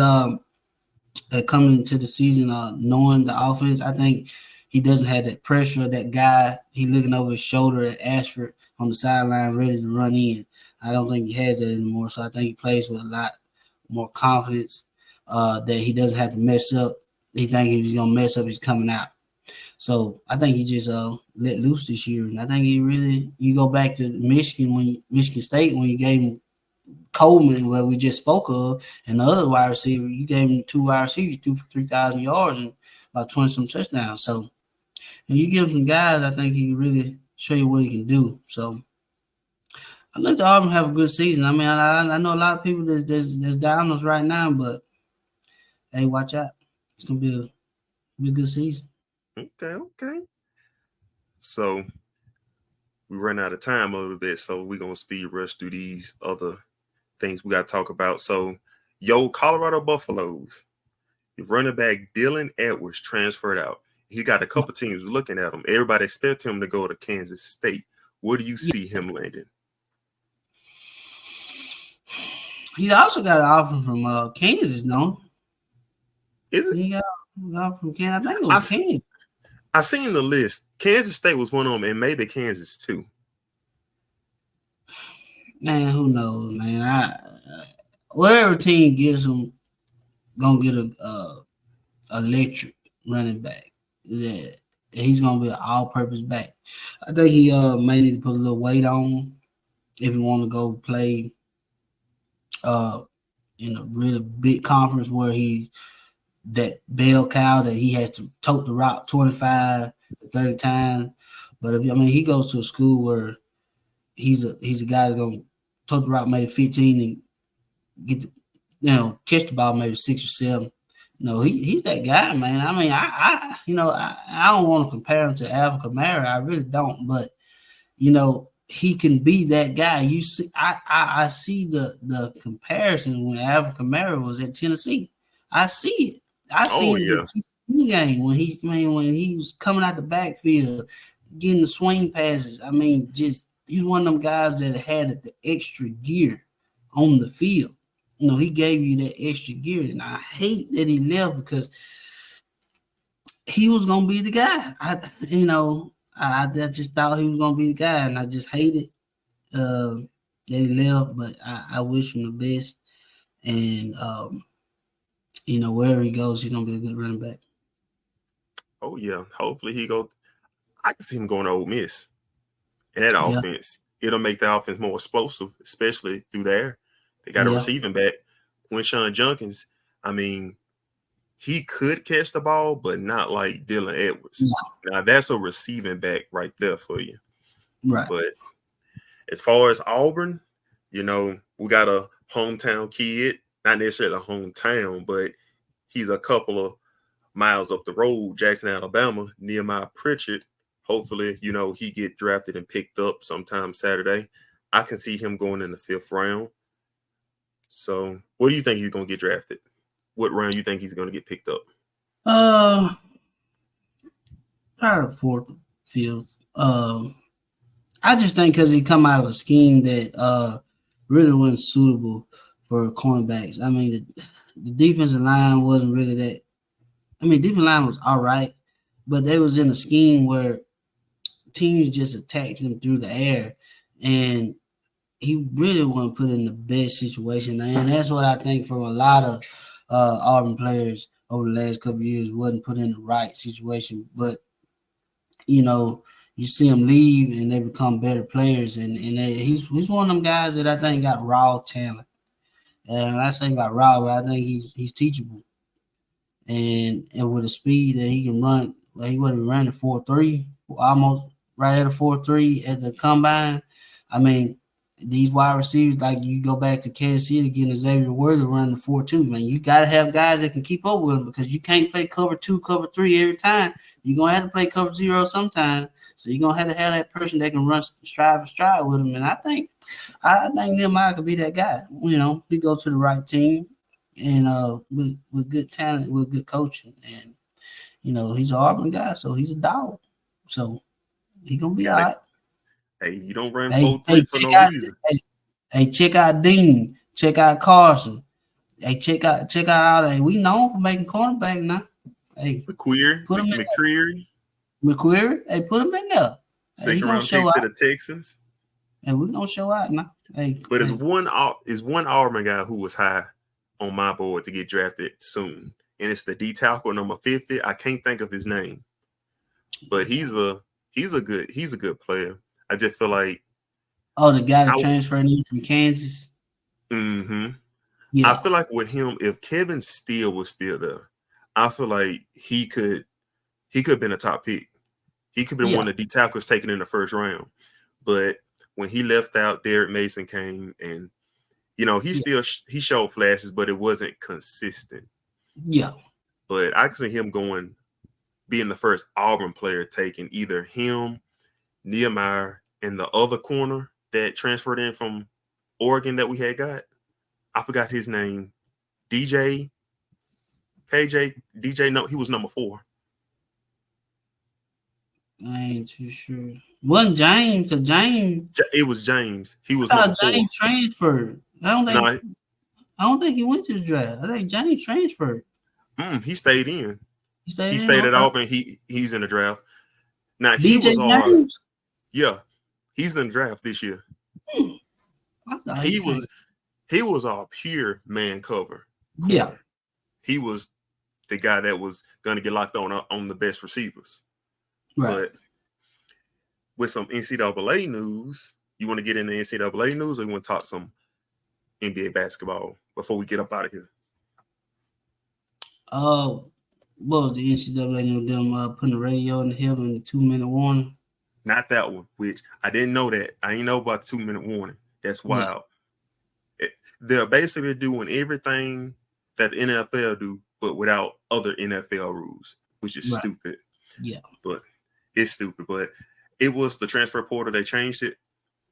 coming into the season knowing the offense. I think he doesn't have that pressure of that guy. He looking over his shoulder at Ashford on the sideline ready to run in. I don't think he has that anymore. So I think he plays with a lot more confidence that he doesn't have to mess up. He thinks if he's going to mess up, he's coming out. So I think he just let loose this year. And I think you go back to Michigan State when you gave him Coleman, where we just spoke of, and the other wide receiver, you gave him 2 wide receivers, threw for 3,000 yards and about 20-some touchdowns. So, and you give him some guys, I think he can really show you what he can do. So, I'd like to Auburn have a good season. I mean, I know a lot of people that's down us right now, but hey, watch out. It's gonna be a good season. Okay. So we run out of time a little bit, so we're gonna speed rush through these other things we got to talk about. So, Colorado Buffaloes, the running back Dylan Edwards transferred out. He got a couple teams looking at him. Everybody expect him to go to Kansas State. Where do you see him landing? He also got an offer from Kansas, no? Is it? He got an offer from Kansas. I think it was Kansas. I seen the list. Kansas State was one of them, and maybe Kansas too. Man, who knows, man? Whatever team gives him, gonna get a electric running back. Yeah, he's gonna be an all-purpose back. I think he may need to put a little weight on if he want to go play in a really big conference where he's that bell cow that he has to tote the rock 25 to 30 times. But he goes to a school where he's a guy that's gonna tote the rock maybe 15 and get catch the ball maybe 6 or 7. He's that guy, man. I mean, I don't want to compare him to Alvin Kamara. I really don't, but he can be that guy. You see, I see the comparison when Alvin Kamara was at Tennessee. I see it. I see it in the game when he was coming out the backfield, getting the swing passes. I mean, just he's one of them guys that had the extra gear on the field. He gave you that extra gear, and I hate that he left because he was gonna be the guy. I just thought he was gonna be the guy, and I just hated that he left. But I wish him the best, and wherever he goes, he's gonna be a good running back. Oh yeah, hopefully he go. I can see him going to Ole Miss, and that offense, it'll make the offense more explosive, especially through the air. They got a receiving back, Quinshawn Junkins. I mean, he could catch the ball, but not like Dylan Edwards. Yeah. Now that's a receiving back right there for you. Right. But as far as Auburn, we got a hometown kid, not necessarily a hometown, but he's a couple of miles up the road, Jackson, Alabama, Nehemiah Pritchett. Hopefully, he get drafted and picked up sometime Saturday. I can see him going in the 5th round. So what do you think he's going to get drafted? What round you think he's going to get picked up? Probably 4th, 5th. I just think because he come out of a scheme that really wasn't suitable for cornerbacks. I mean, the defensive line wasn't really that. I mean, defensive line was all right, but they was in a scheme where teams just attacked him through the air, and he really wasn't put in the best situation. And that's what I think for a lot of Auburn players over the last couple of years wasn't put in the right situation. But, you see him leave and they become better players. And he's one of them guys that I think got raw talent. And I say about raw, but I think he's teachable. And with the speed that he can run, he wasn't running 4.3, almost right at a 4.3 at the combine. I mean, these wide receivers, like you go back to Kansas City again, Xavier Worthy running the 4.2. Man, you got to have guys that can keep up with him because you can't play cover 2, cover 3 every time. You're going to have to play cover 0 sometimes. So you're going to have that person that can run stride for stride with him. And I think Nehemiah could be that guy. He go to the right team and with good talent, with good coaching. And, he's an Auburn guy, so he's a dog. So he's going to be all right. Hey, you don't run 4.3 for no reason. Hey, check out Dean. Check out Carson. Hey, check out all that. We known for making cornerback now. Hey, McQuery. Hey, put him in there. Second round pick to the Texans. And we're gonna show out now. Hey, but it's one Auburn guy who was high on my board to get drafted soon, and it's the D tackle number 50. I can't think of his name, but he's a good player. I just feel like the guy that transferred in from Kansas. Mm-hmm. Yeah. I feel like with him, if Kevin Steele was still there, I feel like he could have been a top pick. He could have been one of the D tackles taken in the 1st round. But when he left out, Derek Mason came, and he showed flashes, but it wasn't consistent. Yeah. But I can see him being the first Auburn player taken, either him, Nehemiah, and the other corner that transferred in from Oregon that we had got. I forgot his name. DJ. No, he was number 4. I ain't too sure. Wasn't James? Because James. It was James. He was number 4. James transferred. I don't think he went to the draft. I think James transferred. He stayed in. He stayed at Auburn. He's in the draft. Now DJ James. He's in the draft this year. He was all pure man cover. Corner. Yeah. He was the guy that was going to get locked on the best receivers. Right. But with some NCAA news, you want to get into NCAA news, or you want to talk some NBA basketball before we get up out of here? What was the NCAA news? Them putting the radio in the hill in the 2-minute warning? Not that one, which I didn't know that. I didn't know about the 2-minute warning. That's wild. Yeah. They're basically doing everything that the NFL do, but without other NFL rules, which is stupid. Yeah. But it's stupid. But it was the transfer portal. They changed it.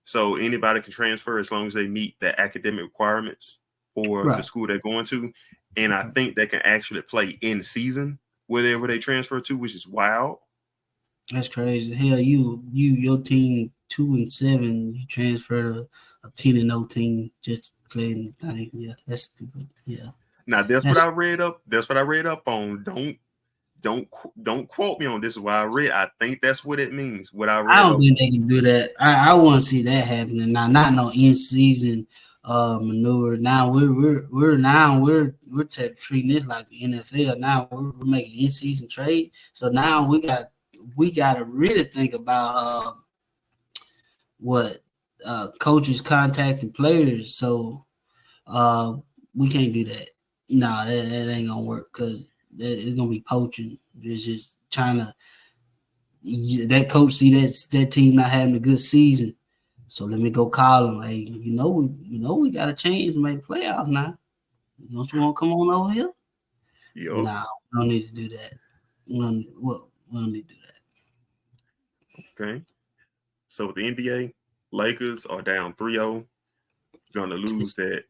So anybody can transfer as long as they meet the academic requirements for the school they're going to. And I think they can actually play in season wherever they transfer to, which is wild. That's crazy. Hell, your team 2-7, you transfer to a 10-0 team just playing the thing. Yeah, that's stupid. Yeah. Now that's what I read up. That's what I read up on. don't quote me on this. Is what I read. I think that's what it means. What I I read. don't think they can do that. I want to see that happening now. Not no in season maneuver. Now we're treating this like the NFL. Now we're making in season trade. So now we got to really think about what coaches contacting players. So we can't do that. No, that ain't gonna work because it's gonna be poaching. It's just trying to. That coach see that team not having a good season, so let me go call them. Hey, we got a chance to make playoffs now. Don't you want to come on over here? Yo. No, we don't need to do that. We don't need to do that. Okay. So the NBA, Lakers are down 3-0. Going to lose that.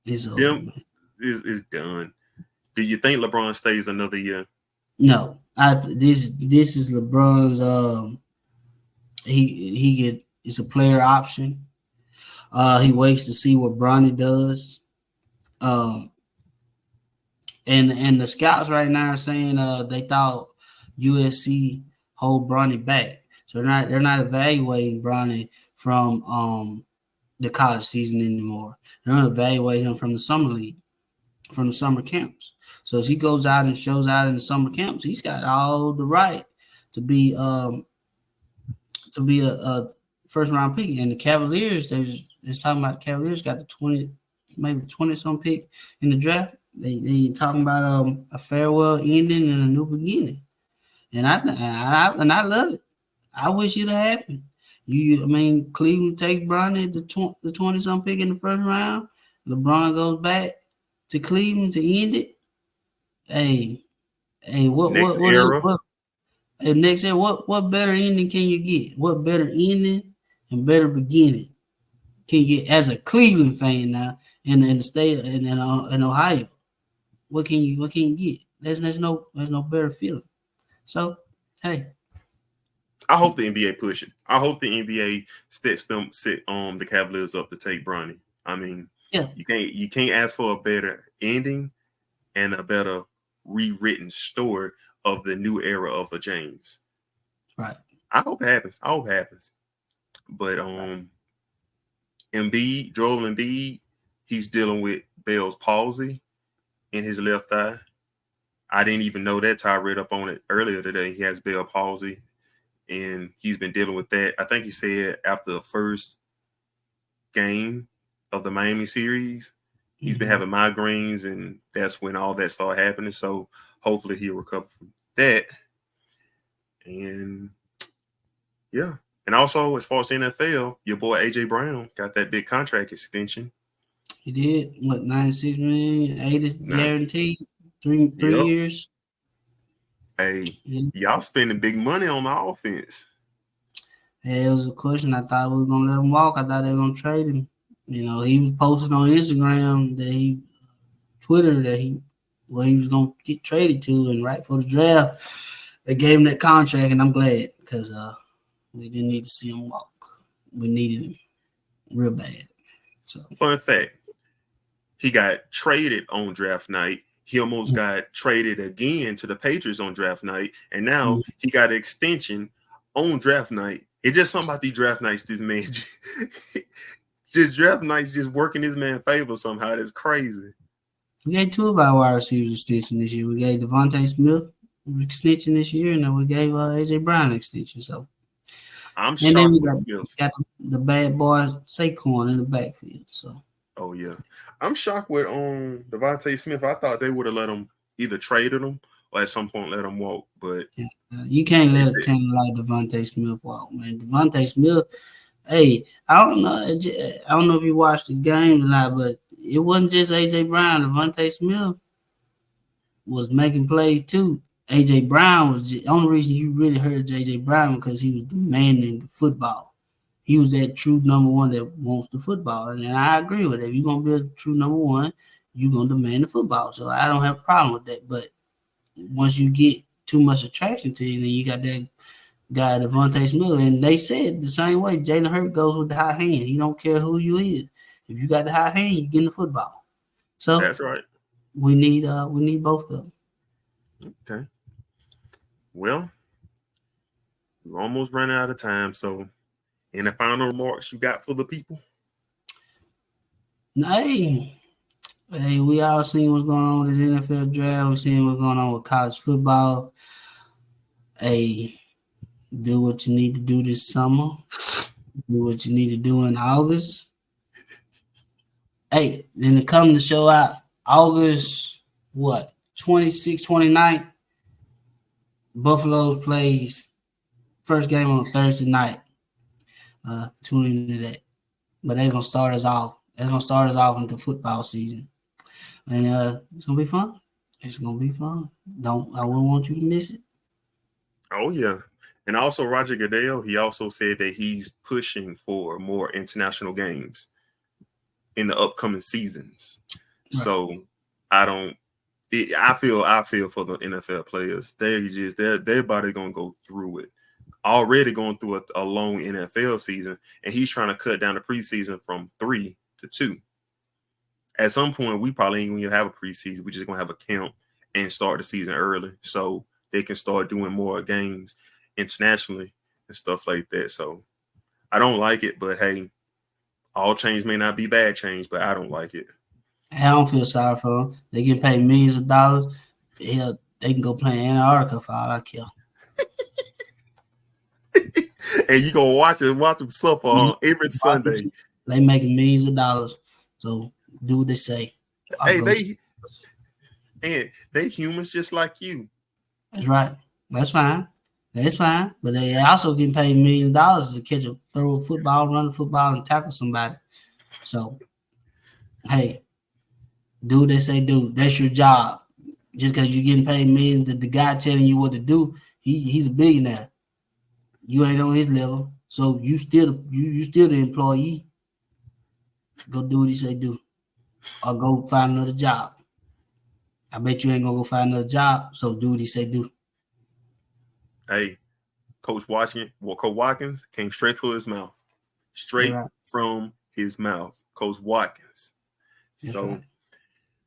It's over, is done. Do you think LeBron stays another year? No. This is LeBron's it's a player option. He waits to see what Bronny does. And the scouts right now are saying they thought USC hold Bronny back. So they're not evaluating Bronny from the college season anymore. They're going to evaluate him from the summer league, from the summer camps. So as he goes out and shows out in the summer camps, he's got all the right to be a first round pick. And the Cavaliers, they're talking about the Cavaliers got the 20-some pick in the draft. They talking about a farewell ending and a new beginning. And I love it. I wish it happened. Cleveland takes Bronny the 20-some pick in the first round. LeBron goes back to Cleveland to end it. Hey, what next year? What better ending can you get? What better ending and better beginning can you get as a Cleveland fan now in the state in Ohio? What can you get? There's no better feeling. So hey, I hope the NBA push it. I hope the NBA set the Cavaliers up to take Bronny. I mean, yeah, you can't ask for a better ending and a better rewritten story of the new era of a James. Right. I hope it happens. But Joel Embiid, he's dealing with Bell's palsy in his left thigh. I didn't even know that. Ty read up on it earlier today. He has Bell's palsy, and he's been dealing with that. I think he said after the first game of the Miami series, he's been having migraines, and that's when all that started happening. So hopefully he'll recover from that. And yeah. And also, as far as the NFL, your boy A.J. Brown got that big contract extension. He did. What, $96 million? 8 is guaranteed. 3 years. Hey, y'all spending big money on the offense. Hey, it was a question. I thought we were going to let him walk. I thought they were going to trade him. He was posting on Instagram Twitter that he was going to get traded to, and right for the draft, they gave him that contract, and I'm glad because we didn't need to see him walk. We needed him real bad. So, fun fact, he got traded on draft night. He almost got traded again to the Patriots on draft night, and now he got an extension on draft night. It's just something about these draft nights. This man just draft nights just working his man favor somehow. That's crazy. We gave 2 of our wide receivers extension this year. We gave Devontae Smith extension this year, and then we gave A.J. Brown extension. So I'm shocked. And then we got the bad boy Saquon in the backfield. So oh yeah, I'm shocked with Devontae Smith. I thought they would have let him either traded him or at some point let him walk. But you can't let a talent like Devontae Smith walk, man. Devontae Smith. Hey, I don't know if you watched the game or not, but it wasn't just A.J. Brown. Devontae Smith was making plays too. A.J. Brown was the only reason you really heard A.J. Brown because he was demanding the football. He was that true number one that wants the football. And I agree with it. If you're going to be a true number one, you're going to demand the football. So I don't have a problem with that. But once you get too much attraction to you, then you got that guy, Devontae Smith. And they said the same way. Jalen Hurts goes with the high hand. He don't care who you is. If you got the high hand, you get the football. So that's right. We need both of them. Okay. Well, we're almost running out of time. So, any final remarks you got for the people? Hey, we all seen what's going on with this NFL draft. We seen what's going on with college football. Hey, do what you need to do this summer. Do what you need to do in August. Hey, then to come to show out August, 26, 29th, Buffaloes plays first game on Thursday night. Tune into that. But they're going to start us off. They're going to start us off into football season. And it's going to be fun. It's going to be fun. I wouldn't want you to miss it. Oh, yeah. And also Roger Goodell, he also said that he's pushing for more international games in the upcoming seasons. Right. So I feel for the NFL players. Their body gonna go through it. Already going through a long NFL season, and he's trying to cut down the preseason from 3 to 2. At some point, we probably ain't gonna have a preseason. We're just gonna have a camp and start the season early, so they can start doing more games internationally and stuff like that. So I don't like it, but hey, all change may not be bad change, but I don't like it. I don't feel sorry for them. They get paid millions of dollars. Hell, they can go play in Antarctica for all I care. And you gonna watch them suffer on every Sunday. They making millions of dollars, so do what they say. Hey, they humans just like you. That's right. That's fine. That's fine. But they also getting paid millions of dollars to catch throw a football, run the football, and tackle somebody. So, hey, do what they say do. That's your job. Just because you're getting paid millions, the guy telling you what to do, he's a billionaire. You ain't on his level, so you still the employee. Go do what he say do, or go find another job. I bet you ain't gonna go find another job, so do what he say do. Hey, Coach Watkins came straight from his mouth. Straight from his mouth. Coach Watkins. That's so right.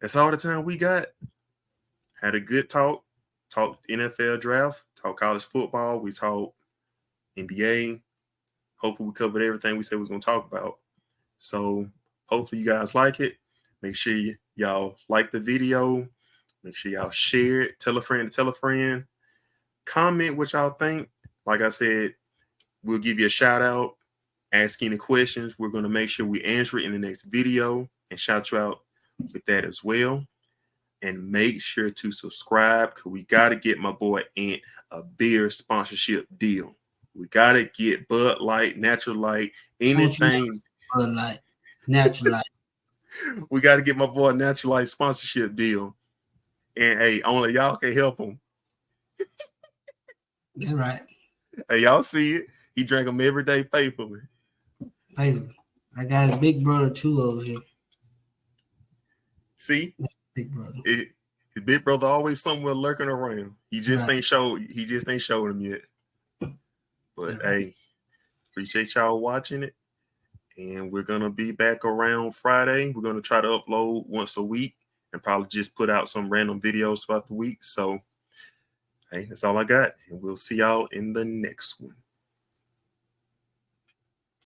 That's all the time we got. Had a good talk. Talked NFL draft. Talked college football. We talked NBA. Hopefully we covered everything we said we was going to talk about. So hopefully you guys like it. Make sure y'all like the video. Make sure y'all share it. Tell a friend to tell a friend. Comment what y'all think. Like I said, we'll give you a shout out. Ask any questions. We're going to make sure we answer it in the next video and shout you out with that as well. And make sure to subscribe because we got to get my boy Ant a beer sponsorship deal. We got to get Bud Light, Natural Light, anything. Bud Light, Natural Light. We got to get my boy Natural Light sponsorship deal. And hey, only y'all can help him. That's right. Hey, y'all see it. He drank them every day faithfully. Faithfully. I got his big brother too over here. See? Big brother. His big brother always somewhere lurking around. He just ain't showed him yet. But hey, appreciate y'all watching it. And we're gonna be back around Friday. We're gonna try to upload once a week and probably just put out some random videos throughout the week. So hey, that's all I got. And we'll see y'all in the next one.